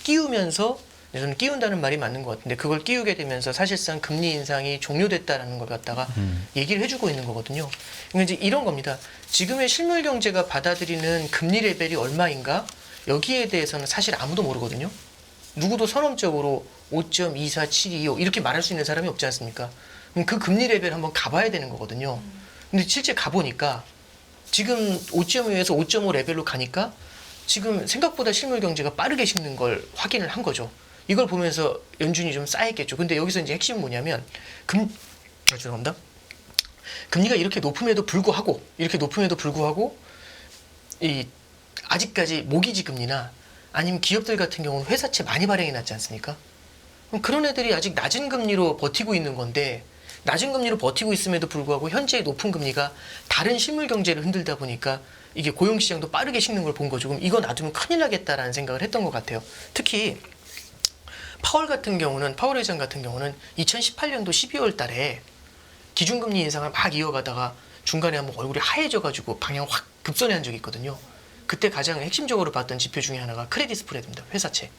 끼우면서 저는 끼운다는 말이 맞는 것 같은데 그걸 끼우게 되면서 사실상 금리 인상이 종료됐다라는 걸 갖다가 얘기를 해주고 있는 거거든요. 그러니까 이제 이런 겁니다. 지금의 실물 경제가 받아들이는 금리 레벨이 얼마인가 여기에 대해서는 사실 아무도 모르거든요. 누구도 선언적으로 5.24725 이렇게 말할 수 있는 사람이 없지 않습니까? 그럼 그 금리 레벨 한번 가봐야 되는 거거든요. 근데 실제 가보니까 지금 5.2에서 5.5 레벨로 가니까 지금 생각보다 실물 경제가 빠르게 식는 걸 확인을 한 거죠. 이걸 보면서 연준이 좀 쌓였겠죠. 근데 여기서 이제 핵심은 뭐냐면 죄송합니다. 금리가 이렇게 높음에도 불구하고 이 아직까지 모기지 금리나 아니면 기업들 같은 경우는 회사채 많이 발행해 놨지 않습니까? 그럼 그런 애들이 아직 낮은 금리로 버티고 있는 건데 낮은 금리로 버티고 있음에도 불구하고 현재의 높은 금리가 다른 실물 경제를 흔들다 보니까 이게 고용시장도 빠르게 식는 걸 본 거죠. 그럼 이거 놔두면 큰일 나겠다라는 생각을 했던 것 같아요. 특히 파월 회장 같은 경우는 2018년도 12월 달에 기준금리 인상을 막 이어가다가 중간에 한번 얼굴이 하얘져가지고 방향 확 급선회한 적이 있거든요. 그때 가장 핵심적으로 봤던 지표 중에 하나가 크레딧 스프레드입니다. 회사채.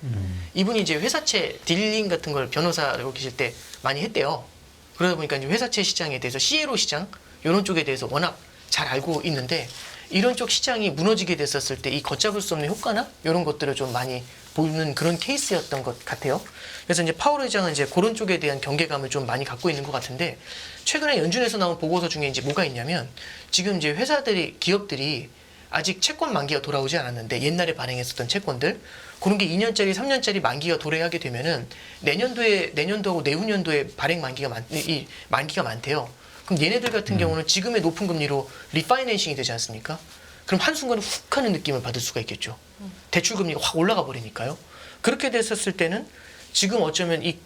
이분이 이제 회사채 딜링 같은 걸 변호사라고 계실 때 많이 했대요. 그러다 보니까 이제 회사채 시장에 대해서 CLO 시장 이런 쪽에 대해서 워낙 잘 알고 있는데 이런 쪽 시장이 무너지게 됐었을 때 이 걷잡을 수 없는 효과나 이런 것들을 좀 많이 보이는 그런 케이스였던 것 같아요. 그래서 이제 파월 회장은 이제 그런 쪽에 대한 경계감을 좀 많이 갖고 있는 것 같은데 최근에 연준에서 나온 보고서 중에 이제 뭐가 있냐면 지금 이제 기업들이 아직 채권 만기가 돌아오지 않았는데 옛날에 발행했었던 채권들 그런 게 2년짜리, 3년짜리 만기가 도래하게 되면은 내년도하고 내후년도에 발행 만기가 많대요. 그럼 얘네들 같은 경우는 지금의 높은 금리로 리파이낸싱이 되지 않습니까? 그럼 한순간에 훅 하는 느낌을 받을 수가 있겠죠. 대출 금리가 확 올라가 버리니까요. 그렇게 됐었을 때는 지금 어쩌면 이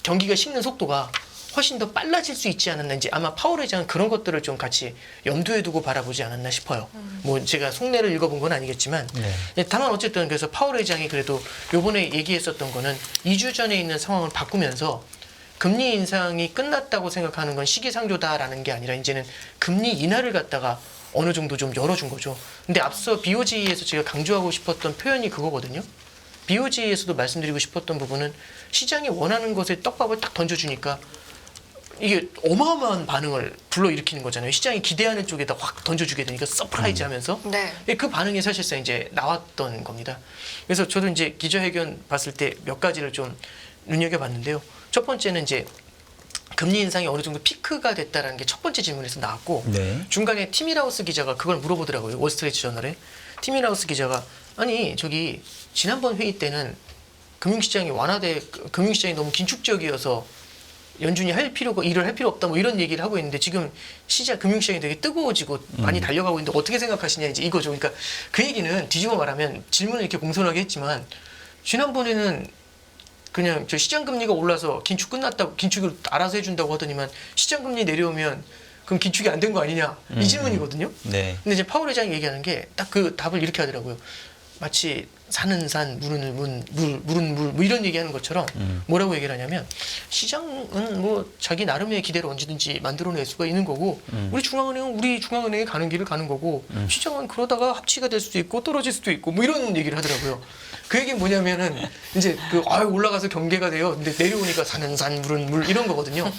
경기가 식는 속도가 훨씬 더 빨라질 수 있지 않았는지 아마 파월 회장은 그런 것들을 좀 같이 염두에 두고 바라보지 않았나 싶어요. 뭐 제가 속내를 읽어본 건 아니겠지만 다만 어쨌든 그래서 파월 회장이 그래도 요번에 얘기했었던 거는 2주 전에 있는 상황을 바꾸면서 금리 인상이 끝났다고 생각하는 건 시기상조다라는 게 아니라 이제는 금리 인하를 갖다가 어느 정도 좀 열어준 거죠. 근데 앞서 BOJ에서 제가 강조하고 싶었던 표현이 그거거든요. BOJ에서도 말씀드리고 싶었던 부분은 시장이 원하는 것에 떡밥을 딱 던져주니까 이게 어마어마한 반응을 불러일으키는 거잖아요. 시장이 기대하는 쪽에다 확 던져주게 되니까 서프라이즈 하면서 네. 그 반응이 사실상 이제 나왔던 겁니다. 그래서 저도 이제 기자회견 봤을 때 몇 가지를 좀 눈여겨봤는데요. 첫 번째는 이제 금리 인상이 어느 정도 피크가 됐다라는 게 첫 번째 질문에서 나왔고 네. 중간에 티미라우스 기자가 그걸 물어보더라고요. 월스트리트 저널에 티미라우스 기자가 아니 저기 지난번 회의 때는 금융시장이 금융시장이 너무 긴축적이어서 연준이 일을 할 필요 없다 뭐 이런 얘기를 하고 있는데 지금 금융시장이 되게 뜨거워지고 많이 달려가고 있는데 어떻게 생각하시냐 이제 이거죠. 그러니까 그 얘기는 뒤집어 말하면 질문을 이렇게 공손하게 했지만 지난번에는 그냥 저 시장 금리가 올라서 긴축을 알아서 해준다고 하더니만 시장 금리 내려오면 그럼 긴축이 안 된 거 아니냐 이 질문이거든요. 네. 근데 이제 파월 회장이 얘기하는 게 딱 그 답을 이렇게 하더라고요. 마치 산은 산, 물은 물은 물, 뭐 이런 얘기하는 것처럼 뭐라고 얘기를 하냐면 시장은 뭐 자기 나름의 기대를 언제든지 만들어낼 수가 있는 거고 우리 중앙은행이 가는 길을 가는 거고 시장은 그러다가 합치가 될 수도 있고 떨어질 수도 있고 뭐 이런 얘기를 하더라고요. 그 얘기는 뭐냐면은 이제 올라가서 경계가 돼요. 근데 내려오니까 산은 산, 물은 물 이런 거거든요.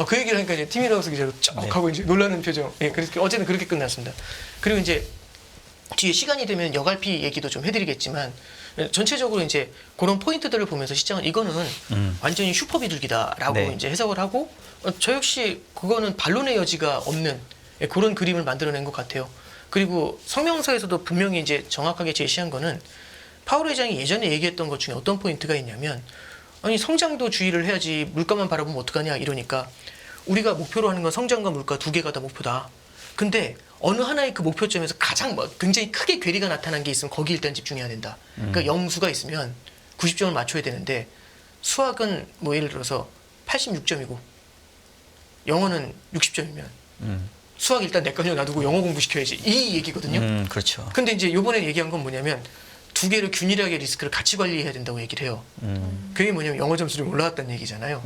그 얘기를 하니까 이제 티미라우스 기자로 쩍 하고 이제 놀라는 표정. 예, 그래서 어제는 그렇게 끝났습니다. 그리고 이제 뒤에 시간이 되면 여갈피 얘기도 좀 해드리겠지만 전체적으로 이제 그런 포인트들을 보면서 시장은 이거는 완전히 슈퍼 비둘기다라고 네. 이제 해석을 하고 저 역시 그거는 반론의 여지가 없는 그런 그림을 만들어낸 것 같아요. 그리고 성명서에서도 분명히 이제 정확하게 제시한 거는 파월 회장이 예전에 얘기했던 것 중에 어떤 포인트가 있냐면 아니 성장도 주의를 해야지 물가만 바라보면 어떡하냐 이러니까 우리가 목표로 하는 건 성장과 물가 두 개가 다 목표다. 근데 어느 하나의 그 목표점에서 가장 굉장히 크게 괴리가 나타난 게 있으면 거기 일단 집중해야 된다. 그러니까 영수가 있으면 90점을 맞춰야 되는데 수학은 뭐 예를 들어서 86점이고 영어는 60점이면 수학 일단 내꺼녀 놔두고 영어 공부시켜야지 이 얘기거든요. 그렇죠. 근데 이제 요번에 얘기한 건 뭐냐면 두 개를 균일하게 리스크를 같이 관리해야 된다고 얘기를 해요. 그게 뭐냐면 영어 점수 좀 올라왔다는 얘기잖아요.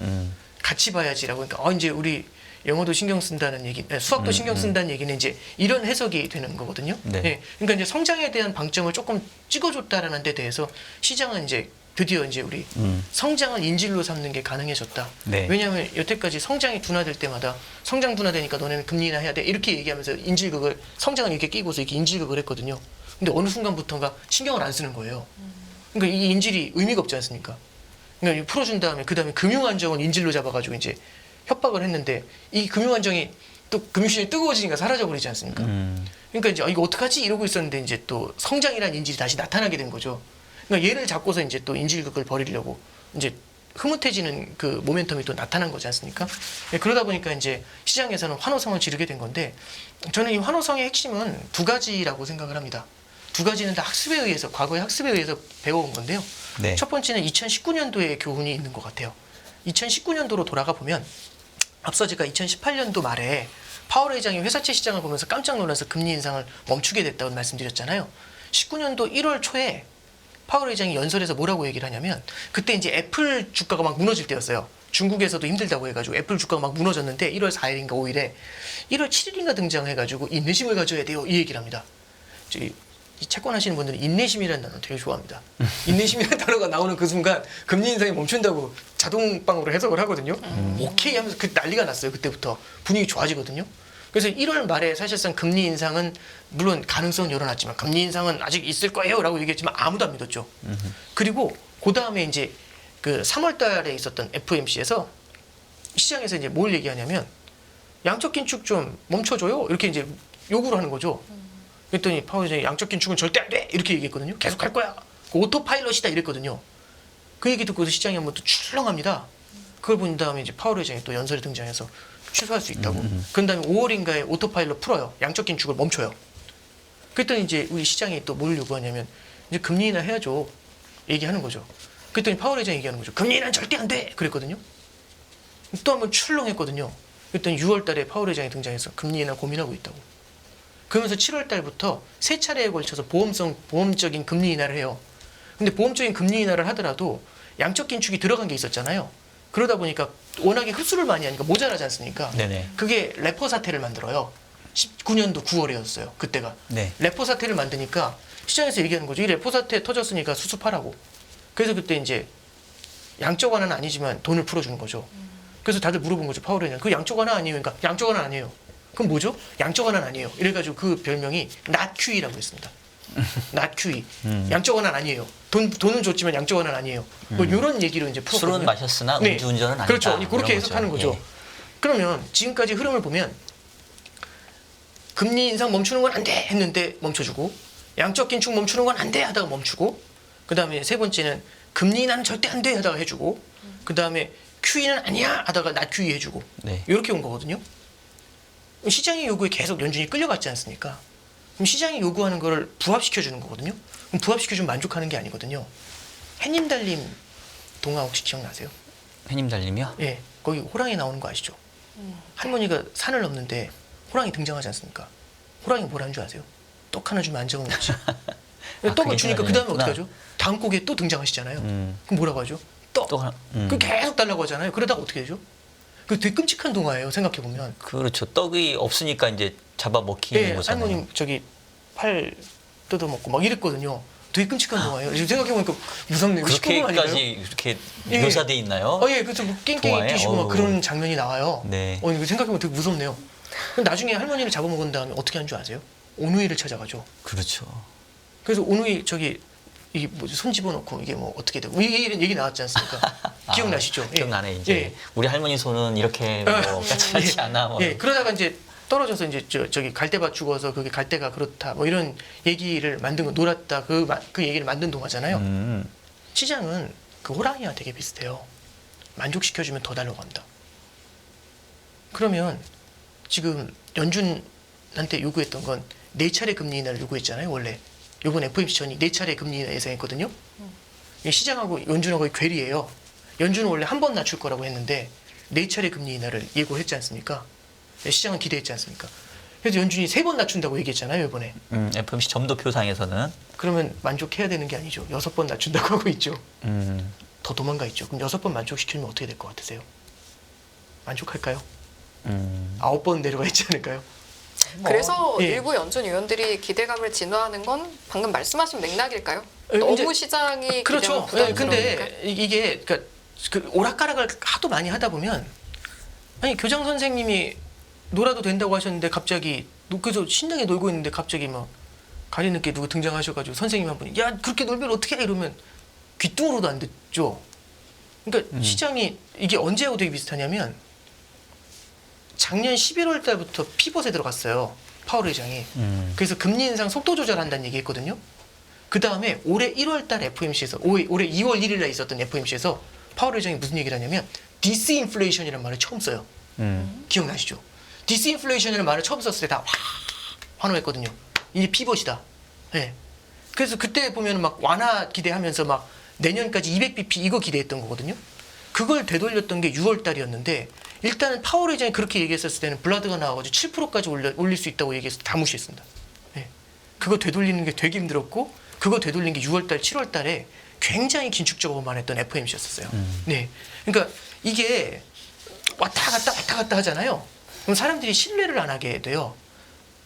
같이 봐야지라고. 그러니까 이제 우리 영어도 신경 쓴다는 얘기, 수학도 신경 쓴다는 얘기는 이제 이런 해석이 되는 거거든요. 네. 예, 그러니까 이제 성장에 대한 방점을 조금 찍어줬다라는 데 대해서 시장은 이제 드디어 이제 우리 성장을 인질로 삼는 게 가능해졌다. 네. 왜냐하면 여태까지 성장이 둔화될 때마다 성장 둔화되니까 너네는 금리 인하해야 돼 이렇게 얘기하면서 인질극을 성장을 이렇게 끼고서 이렇게 인질극을 했거든요. 근데 어느 순간부터인가 신경을 안 쓰는 거예요. 그러니까 이 인질이 의미가 없지 않습니까? 그러니까 풀어준 다음에 그 다음에 금융안정을 인질로 잡아가지고 이제 협박을 했는데 이 금융안정이 또 금융시장이 뜨거워지니까 사라져버리지 않습니까? 그러니까 이제 이거 어떡하지 이러고 있었는데 이제 또 성장이라는 인질이 다시 나타나게 된 거죠. 그러니까 얘를 잡고서 이제 또 인질극을 벌이려고 이제 흐뭇해지는 그 모멘텀이 또 나타난 거지 않습니까? 그러다 보니까 이제 시장에서는 환호성을 지르게 된 건데 저는 이 환호성의 핵심은 두 가지라고 생각을 합니다. 두 가지는 다 학습에 의해서 과거의 학습에 의해서 배워온 건데요. 네. 첫 번째는 2019년도의 교훈이 있는 것 같아요. 2019년도로 돌아가 보면 앞서 제가 2018년도 말에 파월 회장이 회사채 시장을 보면서 깜짝 놀라서 금리 인상을 멈추게 됐다고 말씀드렸잖아요. 19년도 1월 초에 파월 회장이 연설에서 뭐라고 얘기를 하냐면 그때 이제 애플 주가가 막 무너질 때였어요. 중국에서도 힘들다고 해가지고 애플 주가가 막 무너졌는데 1월 4일인가 5일에 1월 7일인가 등장해가지고 인내심을 가져야 돼요. 이 얘기를 합니다. 이 채권 하시는 분들은 인내심이라는 단어 되게 좋아합니다. 인내심이라는 단어가 나오는 그 순간 금리 인상이 멈춘다고 자동방으로 해석을 하거든요. 오케이 하면서 그 난리가 났어요. 그때부터 분위기 좋아지거든요. 그래서 1월 말에 사실상 금리 인상은 물론 가능성은 열어놨지만 금리 인상은 아직 있을 거예요 라고 얘기했지만 아무도 안 믿었죠. 그리고 그 다음에 이제 그 3월 달에 있었던 FOMC에서 시장에서 이제 뭘 얘기하냐면 양적 긴축 좀 멈춰줘요 이렇게 이제 요구를 하는 거죠. 그랬더니 파월 회장이 양적 긴축은 절대 안 돼 이렇게 얘기했거든요. 계속 할 거야. 그 오토파일럿이다 이랬거든요. 그 얘기 듣고서 시장이 한번 또 출렁합니다. 그걸 본 다음에 이제 파월 회장이 또 연설에 등장해서 취소할 수 있다고. 그런 다음에 5월인가에 오토파일럿 풀어요. 양적 긴축을 멈춰요. 그랬더니 이제 우리 시장이 또 뭘 요구하냐면 이제 금리 인하 해야죠. 얘기하는 거죠. 그랬더니 파월 회장이 얘기하는 거죠. 금리 인하는 절대 안 돼. 그랬거든요. 또 한번 출렁했거든요. 그랬더니 6월 달에 파월 회장이 등장해서 금리 인하 고민하고 있다고. 그러면서 7월 달부터 세 차례에 걸쳐서 보험적인 금리 인하를 해요. 근데 보험적인 금리 인하를 하더라도 양적 긴축이 들어간 게 있었잖아요. 그러다 보니까 워낙에 흡수를 많이 하니까 모자라지 않습니까? 네네. 그게 레포 사태를 만들어요. 19년도 9월이었어요. 그때가. 네. 레포 사태를 만드니까 시장에서 얘기하는 거죠. 이 레포 사태 터졌으니까 수습하라고. 그래서 그때 이제 양적 완화는 아니지만 돈을 풀어주는 거죠. 그래서 다들 물어본 거죠. 파월 회장. 그 양적 완화 아니에요. 그러니까 양적 완화 아니에요. 그럼 뭐죠? 양적 완화는 아니에요. 이래가지고 그 별명이 not QE라고 했습니다. not QE. 양적 완화는 아니에요. 돈은 줬지만 양적 완화는 아니에요. 뭐 이런 얘기로 이제 풀었거든요. 술은 마셨으나 네. 음주운전은 아니다. 그렇죠. 그렇게 이런 해석하는 거죠. 거죠. 그러면 지금까지 흐름을 보면 금리 인상 멈추는 건 안 돼 했는데 멈춰주고 양적 긴축 멈추는 건 안 돼 하다가 멈추고 그 다음에 세 번째는 금리 인하는 절대 안 돼 하다가 해주고 그 다음에 QE는 아니야 하다가 낮 QE 해주고 네. 이렇게 온 거거든요. 시장의 요구에 계속 연준이 끌려갔지 않습니까? 그럼 시장이 요구하는 거를 부합시켜주는 거거든요. 그럼 부합시켜주면 만족하는 게 아니거든요. 해님 달님 동화 혹시 기억나세요? 해님 달님이요? 예, 거기 호랑이 나오는 거 아시죠? 할머니가 산을 넘는데 호랑이 등장하지 않습니까? 호랑이 뭐라는 줄 아세요? 떡 하나 주면 안 적어놓지. 떡을 그게 주니까 그 다음에 생각이 어떻게 하죠? 다음 곡에 또 등장하시잖아요. 그럼 뭐라고 하죠? 떡. 또 하나, 그 계속 달라고 하잖아요. 그러다가 어떻게 되죠? 그 되게 끔찍한 동화예요. 생각해 보면. 그렇죠. 떡이 없으니까 이제 잡아 먹히는 예, 거잖아요. 할머님 저기 팔 뜯어먹고 막 이랬거든요. 되게 끔찍한 동화예요. 지금 생각해 보니까 무섭네요. 19금 아닌가요? 그렇게까지 이렇게 예. 묘사돼 있나요? 예, 그래서 뭐 깽깽이 동화에? 뛰시고 막 어우. 그런 장면이 나와요. 네. 이거 생각해보면 되게 무섭네요. 그럼 나중에 할머니를 잡아먹은 다음에 어떻게 한 줄 아세요? 오누이를 찾아가죠. 그렇죠. 그래서 오누이 저기 이게 뭐지 손 집어넣고 이게 뭐 어떻게 되고 이런 얘기 나왔지 않습니까? 기억나시죠? 예. 기억나네 이제. 예. 우리 할머니 손은 이렇게 뭐 까칠하지 않아. 뭐. 예, 그러다가 이제 떨어져서 이제 저기 갈대밭 죽어서 그게 갈대가 그렇다 뭐 이런 얘기를 만든 거 놀았다 그 얘기를 만든 동화잖아요. 시장은 그 호랑이와 되게 비슷해요. 만족시켜주면 더 달라고 한다. 그러면 지금 연준한테 요구했던 건 4차례 금리 인하를 요구했잖아요. 원래 이번 FOMC 전이 4차례 금리 인하 예상했거든요. 시장하고 연준하고의 괴리예요. 연준은 원래 한 번 낮출 거라고 했는데 4차례 금리 인하를 예고를 했지 않습니까? 시장은 기대했지 않습니까? 그래서 연준이 3번 낮춘다고 얘기했잖아요. 이번에. FOMC 점도표상에서는 그러면 만족해야 되는 게 아니죠. 6번 낮춘다고 하고 있죠. 음, 더 도망가 있죠. 그럼 6번 만족시키면 어떻게 될 것 같으세요? 만족할까요? 9번 내려가 있지 않을까요? 그래서 예. 일부 연준 위원들이 기대감을 진화하는 건 방금 말씀하신 맥락일까요? 예, 너무 이제- 시장이 그렇죠. 기대하면 예, 부담스러우니까. 근데 이게 그러니까 그 오락가락을 하도 많이 하다 보면 아니 교장 선생님이 놀아도 된다고 하셨는데 갑자기 그래서 신나게 놀고 있는데 갑자기 막 가리 늦게 누구 등장하셔가지고 선생님 한 분이 야 그렇게 놀면 어떻게 해 이러면 귀뚱으로도 안 듣죠. 그러니까 시장이 이게 언제하고 되게 비슷하냐면 작년 11월 달부터 피벗에 들어갔어요. 파월 의장이. 그래서 금리 인상 속도 조절한다는 얘기했거든요. 그 다음에 올해 1월 달 FOMC에서 올해 2월 1일 날 있었던 FOMC에서 파월 의장이 무슨 얘기를 하냐면 디스인플레이션이라는 말을 처음 써요. 기억나시죠? 디스인플레이션이라는 말을 처음 썼을 때 다 환호했거든요. 이게 피벗이다. 예. 그래서 그때 보면 막 완화 기대하면서 막 내년까지 200bp 이거 기대했던 거거든요. 그걸 되돌렸던 게 6월 달이었는데 일단은 파월 의장이 그렇게 얘기했었을 때는 블라드가 나와가지고 7%까지 올릴 수 있다고 얘기해서 다 무시했습니다. 예. 그거 되돌리는 게 되게 힘들었고 그거 되돌린 게 6월 달, 7월 달에 굉장히 긴축적으로만 했던 FOMC였었어요. 네. 그러니까 이게 왔다 갔다 하잖아요. 그럼 사람들이 신뢰를 안 하게 돼요.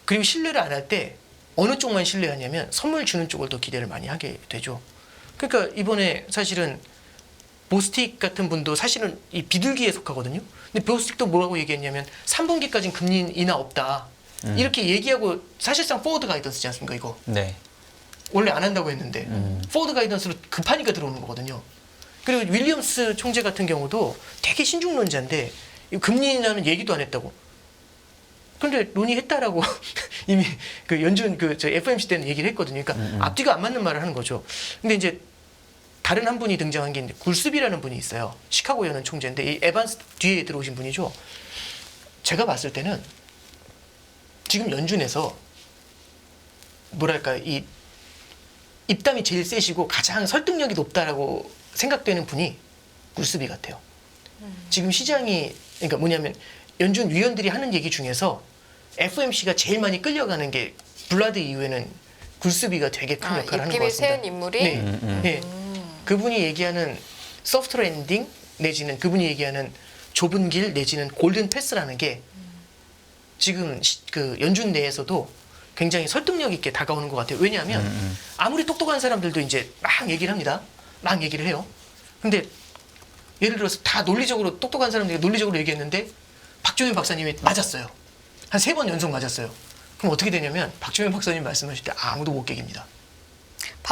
그리고 신뢰를 안 할 때 어느 쪽만 신뢰하냐면 선물 주는 쪽을 더 기대를 많이 하게 되죠. 그러니까 이번에 사실은 보스틱 같은 분도 사실은 이 비둘기에 속하거든요. 근데 보스틱도 뭐라고 얘기했냐면 3분기까지는 금리 인하 없다. 이렇게 얘기하고 사실상 포워드 가이던스지 않습니까 이거. 네. 원래 안 한다고 했는데 포워드 가이던스로 급하니까 들어오는 거거든요. 그리고 윌리엄스 총재 같은 경우도 되게 신중론자인데 금리 인하는 얘기도 안 했다고. 그런데 논의했다라고 이미 그 연준 저 FOMC 때는 얘기를 했거든요. 그러니까 앞뒤가 안 맞는 말을 하는 거죠. 근데 이제 다른 한 분이 등장한 게 굴스비라는 분이 있어요. 시카고 연은 총재인데 이 에반스 뒤에 들어오신 분이죠. 제가 봤을 때는 지금 연준에서 뭐랄까 이 입담이 제일 세시고 가장 설득력이 높다라고 생각되는 분이 굴스비 같아요. 지금 시장이 그러니까 뭐냐면 연준 위원들이 하는 얘기 중에서 FOMC가 제일 많이 끌려가는 게 블라드 이후에는 굴스비가 되게 큰 역할을 하는 것 입김이 같습니다. 센 인물이 네, 네. 그분이 얘기하는 소프트 랜딩 내지는 그분이 얘기하는 좁은 길 내지는 골든 패스라는 게 지금 그 연준 내에서도 굉장히 설득력 있게 다가오는 것 같아요. 왜냐하면 아무리 똑똑한 사람들도 이제 막 얘기를 합니다. 막 얘기를 해요. 근데 예를 들어서 다 논리적으로 똑똑한 사람들이 논리적으로 얘기했는데 박종현 박사님이 맞았어요. 한 3번 연속 맞았어요. 그럼 어떻게 되냐면 박종현 박사님 말씀하실 때 아무도 못 깨깁니다.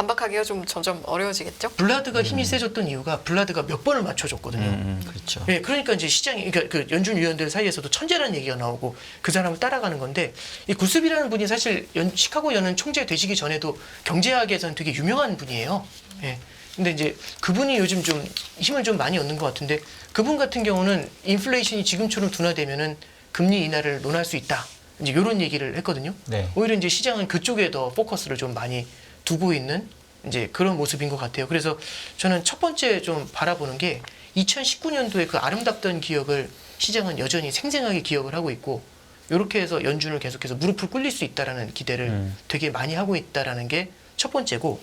반박하기가 좀 점점 어려워지겠죠? 블라드가 힘이 세졌던 이유가 블라드가 몇 번을 맞춰줬거든요. 그렇죠. 예, 그러니까 이제 시장이, 그러니까 그 연준 위원들 사이에서도 천재라는 얘기가 나오고 그 사람을 따라가는 건데, 이 구습이라는 분이 사실 시카고 연은 총재 되시기 전에도 경제학에서는 되게 유명한 분이에요. 예. 근데 이제 그분이 요즘 좀 힘을 좀 많이 얻는 것 같은데, 그분 같은 경우는 인플레이션이 지금처럼 둔화되면은 금리 인하를 논할 수 있다. 이제 이런 얘기를 했거든요. 네. 오히려 이제 시장은 그쪽에 더 포커스를 좀 많이 두고 있는 이제 그런 모습인 것 같아요. 그래서 저는 첫 번째 좀 바라보는 게 2019년도에 그 아름답던 기억을 시장은 여전히 생생하게 기억을 하고 있고, 이렇게 해서 연준을 계속해서 무릎을 꿇릴 수 있다라는 기대를 되게 많이 하고 있다라는 게 첫 번째고,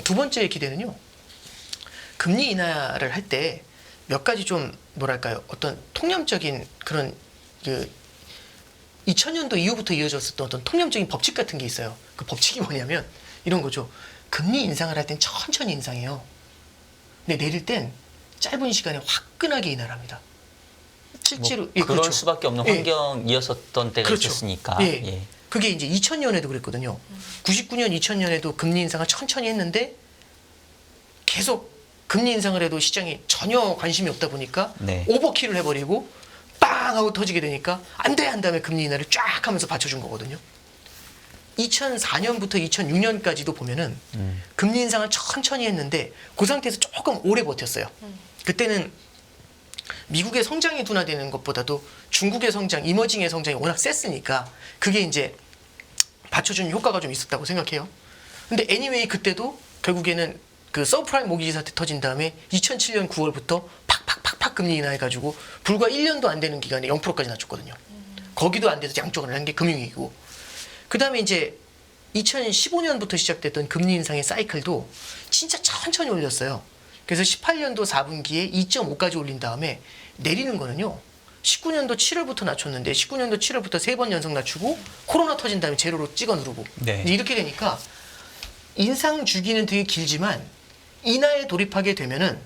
두 번째 기대는요. 금리 인하를 할 때 몇 가지 좀 뭐랄까요, 어떤 통념적인 그런 그 2000년도 이후부터 이어졌었던 어떤 통념적인 법칙 같은 게 있어요. 그 법칙이 뭐냐면 이런 거죠. 금리 인상을 할 땐 천천히 인상해요. 근데 내릴 땐 짧은 시간에 화끈하게 인하를 합니다. 실제로 뭐 예, 그럴 그렇죠. 수밖에 없는 예. 환경이었었던 때가 그렇죠. 있었으니까. 예. 예. 그게 이제 2000년에도 그랬거든요. 99년, 2000년에도 금리 인상을 천천히 했는데 계속 금리 인상을 해도 시장이 전혀 관심이 없다 보니까 네. 오버킬을 해버리고 빵 하고 터지게 되니까 안 돼 한 다음에 금리 인하를 쫙 하면서 받쳐준 거거든요. 2004년부터 2006년까지도 보면은 금리 인상을 천천히 했는데 그 상태에서 조금 오래 버텼어요. 그때는 미국의 성장이 둔화되는 것보다도 중국의 성장, 이머징의 성장이 워낙 셌으니까 그게 이제 받쳐주는 효과가 좀 있었다고 생각해요. 근데 anyway 그때도 결국에는 그 서브프라임 모기지 사태 터진 다음에 2007년 9월부터 팍팍팍팍 금리 인하해가지고 불과 1년도 안 되는 기간에 0%까지 낮췄거든요. 거기도 안 돼서 양쪽을 한 게 금융위기고, 그 다음에 이제 2015년부터 시작됐던 금리 인상의 사이클도 진짜 천천히 올렸어요. 그래서 18년도 4분기에 2.5까지 올린 다음에 내리는 거는요. 19년도 7월부터 낮췄는데 19년도 7월부터 3번 연속 낮추고 코로나 터진 다음에 제로로 찍어 누르고 네. 이제 이렇게 되니까 인상 주기는 되게 길지만 인하에 돌입하게 되면은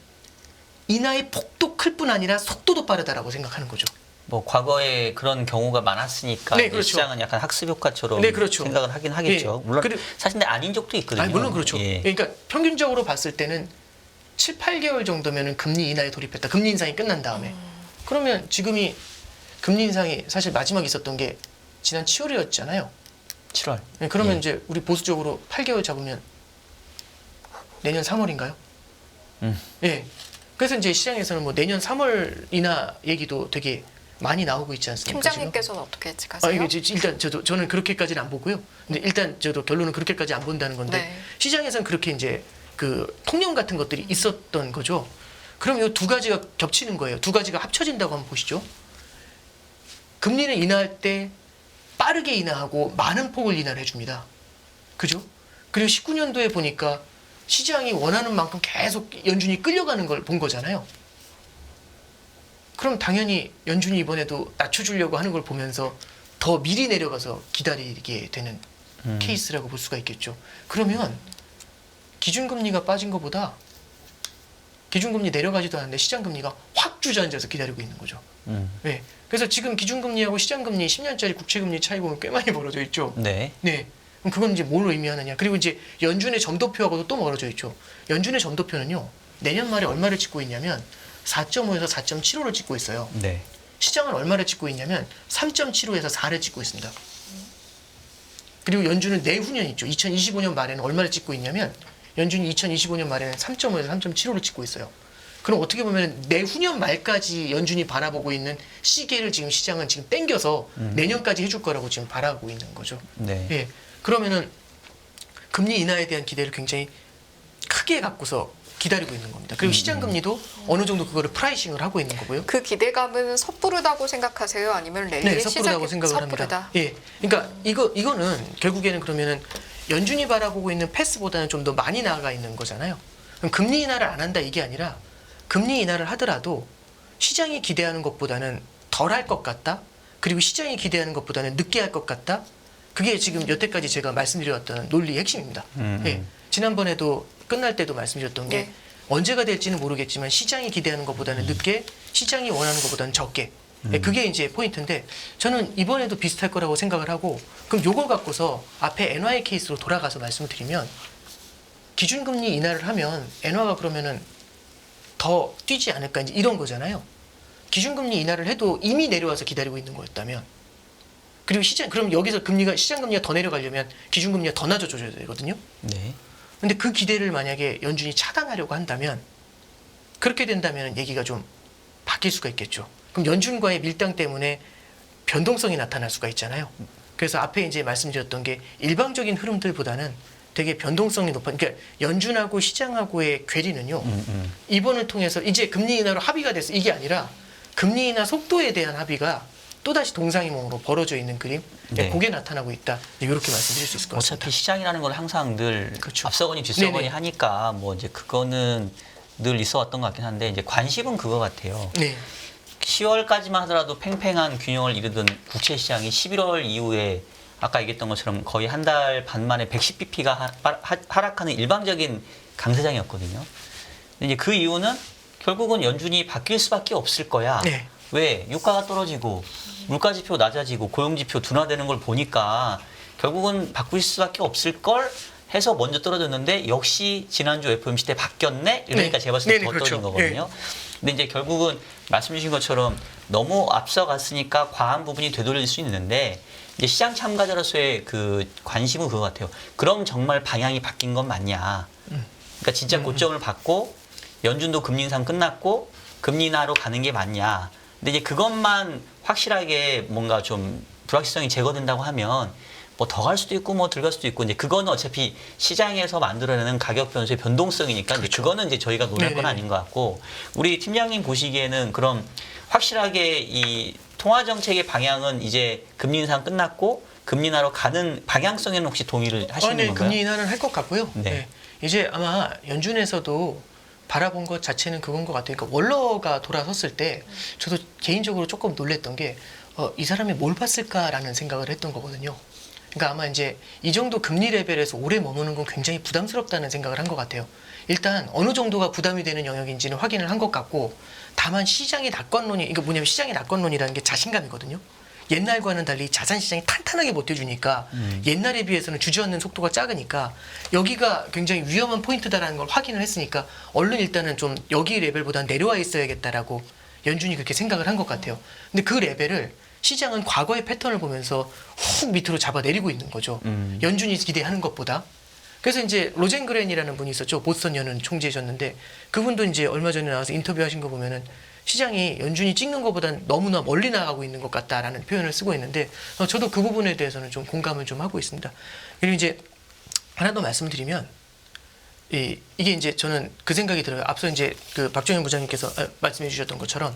인하의 폭도 클 뿐 아니라 속도도 빠르다라고 생각하는 거죠. 뭐 과거에 그런 경우가 많았으니까 네, 이제 그렇죠. 시장은 약간 학습 효과처럼 네, 그렇죠. 생각을 하긴 하겠죠. 예. 물론 그리고- 사실 근데 아닌 적도 있거든요. 아니, 물론 그렇죠. 예. 그러니까 평균적으로 봤을 때는 7, 8개월 정도면은 금리 인하에 돌입했다. 금리 인상이 끝난 다음에. 그러면 지금이 금리 인상이 사실 마지막 있었던 게 지난 7월이었잖아요. 7월. 그러면 예. 이제 우리 보수적으로 8개월 잡으면 내년 3월인가요? 예. 그래서 이제 시장에서는 뭐 내년 3월 인하 얘기도 되게 많이 나오고 있지 않습니까? 지금? 팀장님께서는 어떻게 아, 예측하세요? 이게 일단 저는 그렇게까지는 안 보고요. 근데 일단 저도 결론은 그렇게까지 안 본다는 건데 네. 시장에서는 그렇게 이제 그 통념 같은 것들이 있었던 거죠. 그럼 이 두 가지가 겹치는 거예요. 두 가지가 합쳐진다고 한번 보시죠. 금리를 인하할 때 빠르게 인하하고 많은 폭을 인하를 해줍니다. 그죠? 그리고 19년도에 보니까 시장이 원하는 만큼 계속 연준이 끌려가는 걸 본 거잖아요. 그럼 당연히 연준이 이번에도 낮춰주려고 하는 걸 보면서 더 미리 내려가서 기다리게 되는 케이스라고 볼 수가 있겠죠. 그러면 기준금리가 빠진 것보다 기준금리 내려가지도 않는데 시장금리가 확 주저앉아서 기다리고 있는 거죠. 네. 그래서 지금 기준금리하고 시장금리 10년짜리 국채금리 차이 보면 꽤 많이 벌어져 있죠. 네. 네. 그럼 그건 이제 뭘 의미하느냐. 그리고 이제 연준의 점도표하고도 또 멀어져 있죠. 연준의 점도표는요. 내년 말에 얼마를 찍고 있냐면 4.5에서 4.75를 찍고 있어요. 네. 시장은 얼마를 찍고 있냐면 3.75에서 4를 찍고 있습니다. 그리고 연준은 내후년 있죠. 2025년 말에는 얼마를 찍고 있냐면 연준이 2025년 말에는 3.5에서 3.75를 찍고 있어요. 그럼 어떻게 보면 내후년 말까지 연준이 바라보고 있는 시계를 지금 시장은 지금 땡겨서 내년까지 해줄 거라고 지금 바라고 있는 거죠. 네. 예. 그러면은 금리 인하에 대한 기대를 굉장히 크게 갖고서 기다리고 있는 겁니다. 그리고 시장 금리도 어느 정도 그거를 프라이싱을 하고 있는 거고요. 그 기대감은 섣부르다고 생각하세요? 아니면 랠리의 네, 섣부르다고 생각을 합니다. 예. 그러니까 이거는 결국에는 그러면은 연준이 바라보고 있는 패스보다는 좀 더 많이 나아가 있는 거잖아요. 그럼 금리 인하를 안 한다 이게 아니라 금리 인하를 하더라도 시장이 기대하는 것보다는 덜 할 것 같다. 그리고 시장이 기대하는 것보다는 늦게 할 것 같다. 그게 지금 여태까지 제가 말씀드려왔던 논리의 핵심입니다. 예. 지난번에도 끝날 때도 말씀드렸던 게 네. 언제가 될지는 모르겠지만 시장이 기대하는 것보다는 늦게, 시장이 원하는 것보다는 적게. 예, 그게 이제 포인트인데 저는 이번에도 비슷할 거라고 생각을 하고, 그럼 요걸 갖고서 앞에 NY 케이스로 돌아가서 말씀을 드리면 기준금리 인하를 하면 엔화가 그러면은 더 뛰지 않을까 이제 이런 거잖아요. 기준금리 인하를 해도 이미 내려와서 기다리고 있는 거였다면 그리고 그럼 여기서 시장 금리가 더 내려가려면 기준금리가 더 낮아져야 되거든요. 네. 근데 그 기대를 만약에 연준이 차단하려고 한다면 그렇게 된다면 얘기가 좀 바뀔 수가 있겠죠. 그럼 연준과의 밀당 때문에 변동성이 나타날 수가 있잖아요. 그래서 앞에 이제 말씀드렸던 게 일방적인 흐름들보다는 되게 변동성이 높은, 그러니까 연준하고 시장하고의 괴리는요. 이번을 통해서 이제 금리 인하로 합의가 됐어. 이게 아니라 금리 인하 속도에 대한 합의가 또다시 동상이몽으로 벌어져 있는 그림, 네. 그게 나타나고 있다. 이렇게 말씀드릴 수 있을 것 같습니다. 어차피 시장이라는 건 항상 늘 그렇죠. 앞서거니 뒤서거니 네네. 하니까 뭐 이제 그거는 늘 있어왔던 것 같긴 한데 이제 관심은 그거 같아요. 네. 10월까지만 하더라도 팽팽한 균형을 이루던 국채 시장이 11월 이후에 아까 얘기했던 것처럼 거의 한 달 반 만에 110bp가 하락하는 일방적인 강세장이었거든요. 근데 이제 그 이유는 결국은 연준이 바뀔 수밖에 없을 거야. 네. 왜? 유가가 떨어지고 물가지표 낮아지고 고용지표 둔화되는 걸 보니까 결국은 바꿀 수밖에 없을 걸 해서 먼저 떨어졌는데 역시 지난주 FOMC 때 바뀌었네? 이러니까 네. 제가 봤을 때 네네, 더 떨어진 그렇죠. 거거든요. 근데 이제 결국은 말씀 주신 것처럼 너무 앞서갔으니까 과한 부분이 되돌릴 수 있는데 이제 시장 참가자로서의 그 관심은 그거 같아요. 그럼 정말 방향이 바뀐 건 맞냐? 그러니까 진짜 고점을 받고 연준도 금리 인상 끝났고 금리 인하로 가는 게 맞냐? 근데 이제 그것만 확실하게 뭔가 좀 불확실성이 제거된다고 하면 뭐 더 갈 수도 있고 뭐 덜 갈 수도 있고 이제 그거는 어차피 시장에서 만들어내는 가격 변수의 변동성이니까 이제 그거는 이제 저희가 논할 건 아닌 것 같고 우리 팀장님 보시기에는 그럼 확실하게 이 통화 정책의 방향은 이제 금리 인상 끝났고 금리 인하로 가는 방향성에는 혹시 동의를 하시는 네, 건가요? 금리 인하는 할 것 같고요. 네. 네. 이제 아마 연준에서도 바라본 것 자체는 그건 것 같아요. 그러니까 월러가 돌아섰을 때 저도 개인적으로 조금 놀랬던 게 이 사람이 뭘 봤을까라는 생각을 했던 거거든요. 그러니까 아마 이제 이 정도 금리 레벨에서 오래 머무는 건 굉장히 부담스럽다는 생각을 한 것 같아요. 일단 어느 정도가 부담이 되는 영역인지는 확인을 한 것 같고 다만 시장의 낙관론이 이거 뭐냐면 시장의 낙관론이라는 게 자신감이거든요. 옛날과는 달리 자산 시장이 탄탄하게 버텨주니까 옛날에 비해서는 주저앉는 속도가 작으니까 여기가 굉장히 위험한 포인트다라는 걸 확인을 했으니까 얼른 일단은 좀 여기 레벨보다 내려와 있어야겠다라고 연준이 그렇게 생각을 한 것 같아요. 근데 그 레벨을 시장은 과거의 패턴을 보면서 훅 밑으로 잡아내리고 있는 거죠. 연준이 기대하는 것보다. 그래서 이제 로젠 그랜이라는 분이 있었죠. 보스턴 연은 총재셨는데 그분도 이제 얼마 전에 나와서 인터뷰하신 거 보면은 시장이 연준이 찍는 것보다는 너무나 멀리 나가고 있는 것 같다라는 표현을 쓰고 있는데 저도 그 부분에 대해서는 좀 공감을 좀 하고 있습니다. 그리고 이제 하나 더 말씀드리면 이게 이제 저는 그 생각이 들어요. 앞서 이제 그 박정현 부장님께서 말씀해 주셨던 것처럼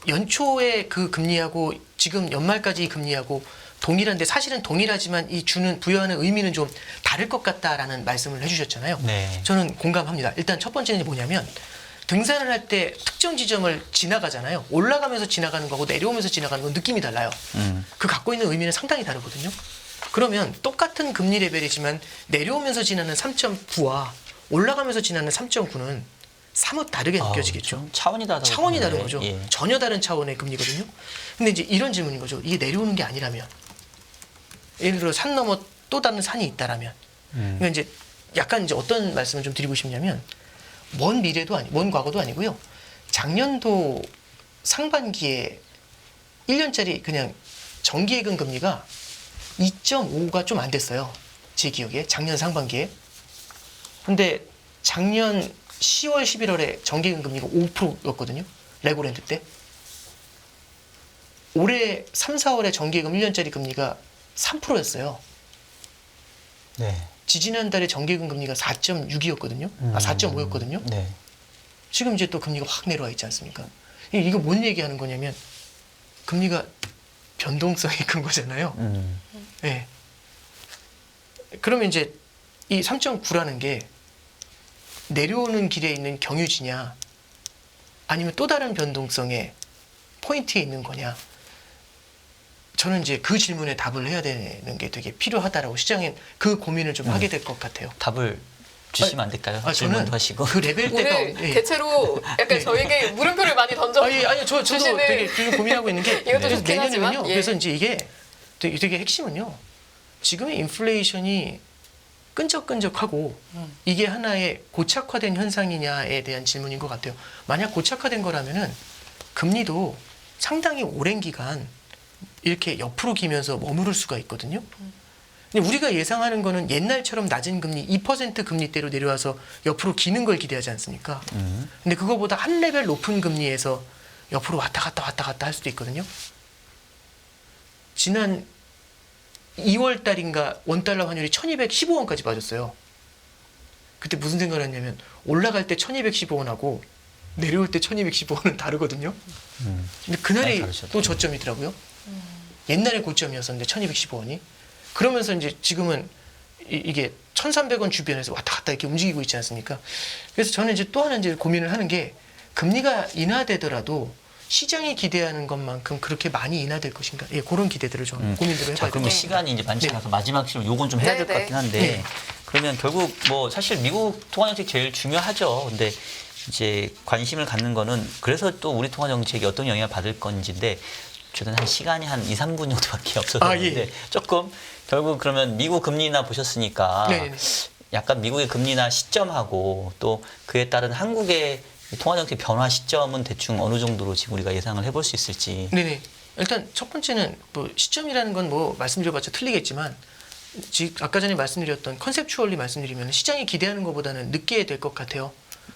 연초에 그 금리하고 지금 연말까지 이 금리하고 동일한데 사실은 동일하지만 이 부여하는 의미는 좀 다를 것 같다라는 말씀을 해주셨잖아요. 네. 저는 공감합니다. 일단 첫 번째는 뭐냐면 등산을 할 때 특정 지점을 지나가잖아요. 올라가면서 지나가는 거하고 내려오면서 지나가는 건 느낌이 달라요. 그 갖고 있는 의미는 상당히 다르거든요. 그러면 똑같은 금리 레벨이지만 내려오면서 지나는 3.9와 올라가면서 지나는 3.9는 사뭇 다르게 느껴지겠죠. 좀 차원이 다르다. 차원이 다른 거죠. 예. 전혀 다른 차원의 금리거든요. 근데 이제 이런 질문인 거죠. 이게 내려오는 게 아니라면 예를 들어 산 넘어 또 다른 산이 있다라면 그러니까 이제 약간 이제 어떤 말씀을 좀 드리고 싶냐면 먼 미래도 먼 과거도 아니고요. 작년도 상반기에 1년짜리 그냥 정기예금 금리가 2.5가 좀 안 됐어요. 제 기억에 작년 상반기에. 근데 작년 10월, 11월에 정기예금 금리가 5%였거든요. 레고랜드 때. 올해 3, 4월에 정기예금 1년짜리 금리가 3%였어요. 네. 지지난달에 정기예금 금리가 4.6이었거든요. 4.5였거든요. 네. 지금 이제 또 금리가 확 내려와 있지 않습니까? 이거 뭔 얘기하는 거냐면 금리가 변동성이 큰 거잖아요. 네. 그러면 이제 이 3.9라는 게 내려오는 길에 있는 경유지냐 아니면 또 다른 변동성의 포인트에 있는 거냐 저는 이제 그 질문에 답을 해야 되는 게 되게 필요하다라고 시장에 그 고민을 좀 하게 될 것 같아요. 답을 주시면 안 될까요? 저는 질문도 하시고. 그 레벨대가 오늘 대체로 약간 저에게 물음표를 많이 던져 아니 저도 주시는 되게 지금 고민하고 있는 게 이것도 그래서 좋긴 내년이면요. 하지만, 예. 그래서 이제 이게 되게 핵심은요. 지금의 인플레이션이 끈적끈적하고 이게 하나의 고착화된 현상이냐에 대한 질문인 것 같아요. 만약 고착화된 거라면은 금리도 상당히 오랜 기간 이렇게 옆으로 기면서 머무를 수가 있거든요. 근데 우리가 예상하는 거는 옛날처럼 낮은 금리 2% 금리대로 내려와서 옆으로 기는 걸 기대하지 않습니까? 근데 그거보다 한 레벨 높은 금리에서 옆으로 왔다 갔다 할 수도 있거든요. 지난 2월 달인가 원달러 환율이 1215원까지 빠졌어요. 그때 무슨 생각을 했냐면 올라갈 때 1215원하고 내려올 때 1215원은 다르거든요. 근데 그날이 또 저점이더라고요. 옛날에 고점이었었는데 1215원이. 그러면서 이제 지금은 이게 1300원 주변에서 왔다 갔다 이렇게 움직이고 있지 않습니까? 그래서 저는 이제 또 하나 이제 고민을 하는 게 금리가 인하되더라도 시장이 기대하는 것만큼 그렇게 많이 인하될 것인가? 예, 그런 기대들을 좀 고민들을 해봐야 자, 그러면 네. 시간이 이제 많지 네. 않아서 마지막 질문 요건 좀 해야 될 것 네, 같긴 한데 네. 그러면 결국 뭐 사실 미국 통화 정책 제일 중요하죠. 근데 이제 관심을 갖는 거는 그래서 또 우리 통화 정책이 어떤 영향을 받을 건지인데 저는 한 시간이 한 2, 3분 정도밖에 없어서 그런데 예. 조금 결국 그러면 미국 금리 인하 보셨으니까 네네네. 약간 미국의 금리 인하 시점하고 또 그에 따른 한국의 통화 정책 변화 시점은 대충 어느 정도로 지금 우리가 예상을 해볼 수 있을지. 네네. 일단 첫 번째는 뭐 시점이라는 건 뭐 말씀드려봤자 틀리겠지만 아까 전에 말씀드렸던 컨셉추얼리 말씀드리면 시장이 기대하는 것보다는 늦게 될 것 같아요.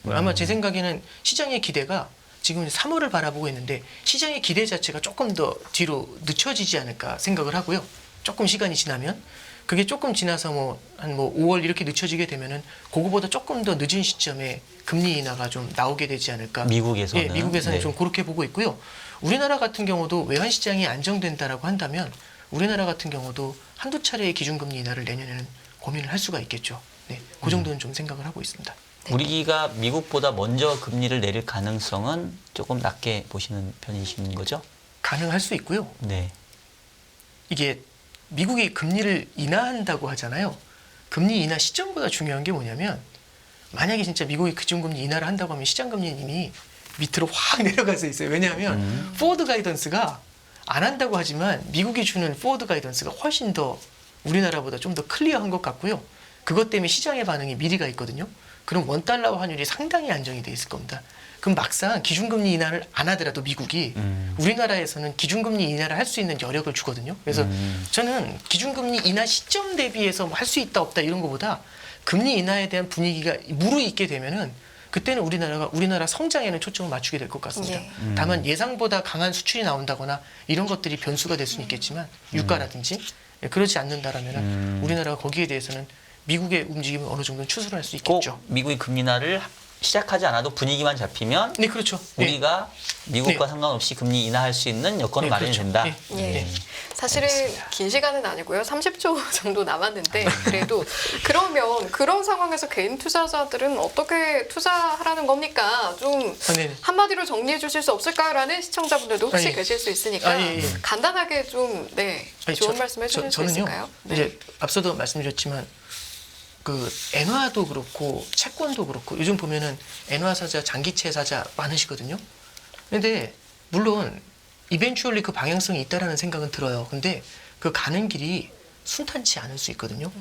아마 제 생각에는 시장의 기대가 지금 3월을 바라보고 있는데 시장의 기대 자체가 조금 더 뒤로 늦춰지지 않을까 생각을 하고요. 조금 시간이 지나면 그게 조금 지나서 뭐 한 5월 이렇게 늦춰지게 되면은 그거보다 조금 더 늦은 시점에 금리 인하가 좀 나오게 되지 않을까. 미국에서는. 예, 미국에서는 네. 좀 그렇게 보고 있고요. 우리나라 같은 경우도 외환 시장이 안정된다라고 한다면 우리나라 같은 경우도 한두 차례의 기준금리 인하를 내년에는 고민을 할 수가 있겠죠. 네, 그 정도는 좀 생각을 하고 있습니다. 우리가 미국보다 먼저 금리를 내릴 가능성은 조금 낮게 보시는 편이신 거죠? 가능할 수 있고요. 네. 이게 미국이 금리를 인하한다고 하잖아요. 금리 인하 시점보다 중요한 게 뭐냐면 만약에 진짜 미국이 기준금리 인하를 한다고 하면 시장금리는 이미 밑으로 확 내려가서 있어요. 왜냐하면 포워드 가이던스가 안 한다고 하지만 미국이 주는 포워드 가이던스가 훨씬 더 우리나라보다 좀 더 클리어한 것 같고요. 그것 때문에 시장의 반응이 미리 가 있거든요. 그럼 원달러 환율이 상당히 안정이 돼 있을 겁니다. 그럼 막상 기준금리 인하를 안 하더라도 미국이 우리나라에서는 기준금리 인하를 할 수 있는 여력을 주거든요. 그래서 저는 기준금리 인하 시점 대비해서 할 수 있다 없다 이런 것보다 금리 인하에 대한 분위기가 무르익게 되면은 그때는 우리나라 성장에는 초점을 맞추게 될 것 같습니다. 예. 다만 예상보다 강한 수출이 나온다거나 이런 것들이 변수가 될 수는 있겠지만 유가라든지 그렇지 않는다라면 우리나라가 거기에 대해서는 미국의 움직임을 어느 정도는 추스를 할 수 꼭 있겠죠. 미국이 금리 인하를 시작하지 않아도 분위기만 잡히면 네, 그렇죠. 네. 우리가 미국과 네. 상관없이 금리 인하할 수 있는 여건이 네, 마련이 그렇죠. 된다. 네. 예. 사실은 긴 시간은 아니고요. 30초 정도 남았는데 그래도 그러면 그런 상황에서 개인 투자자들은 어떻게 투자하라는 겁니까? 좀 네네. 한마디로 정리해 주실 수 없을까요?라는 시청자분들도 혹시 예. 계실 수 있으니까 예. 간단하게 좀 아니, 좋은 말씀 해주실 수 저는요, 있을까요? 네. 이제 앞서도 말씀드렸지만 그 엔화도 그렇고 채권도 그렇고 요즘 보면은 엔화 사자, 장기채 사자 많으시거든요. 근데 물론 이벤츄얼리 그 방향성이 있다라는 생각은 들어요. 근데 그 가는 길이 순탄치 않을 수 있거든요.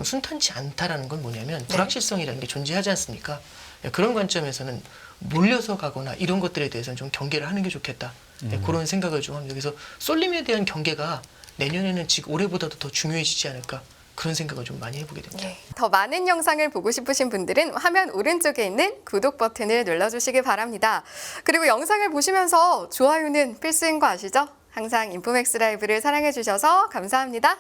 순탄치 않다라는 건 뭐냐면 불확실성이라는 게 존재하지 않습니까? 그런 관점에서는 몰려서 가거나 이런 것들에 대해서는 좀 경계를 하는 게 좋겠다. 그런 생각을 좀 합니다. 그래서 쏠림에 대한 경계가 내년에는 지금 올해보다도 더 중요해지지 않을까. 그런 생각을 좀 많이 해보게 됩니다. 예. 더 많은 영상을 보고 싶으신 분들은 화면 오른쪽에 있는 구독 버튼을 눌러주시기 바랍니다. 그리고 영상을 보시면서 좋아요는 필수인 거 아시죠? 항상 인포맥스 라이브를 사랑해 주셔서 감사합니다.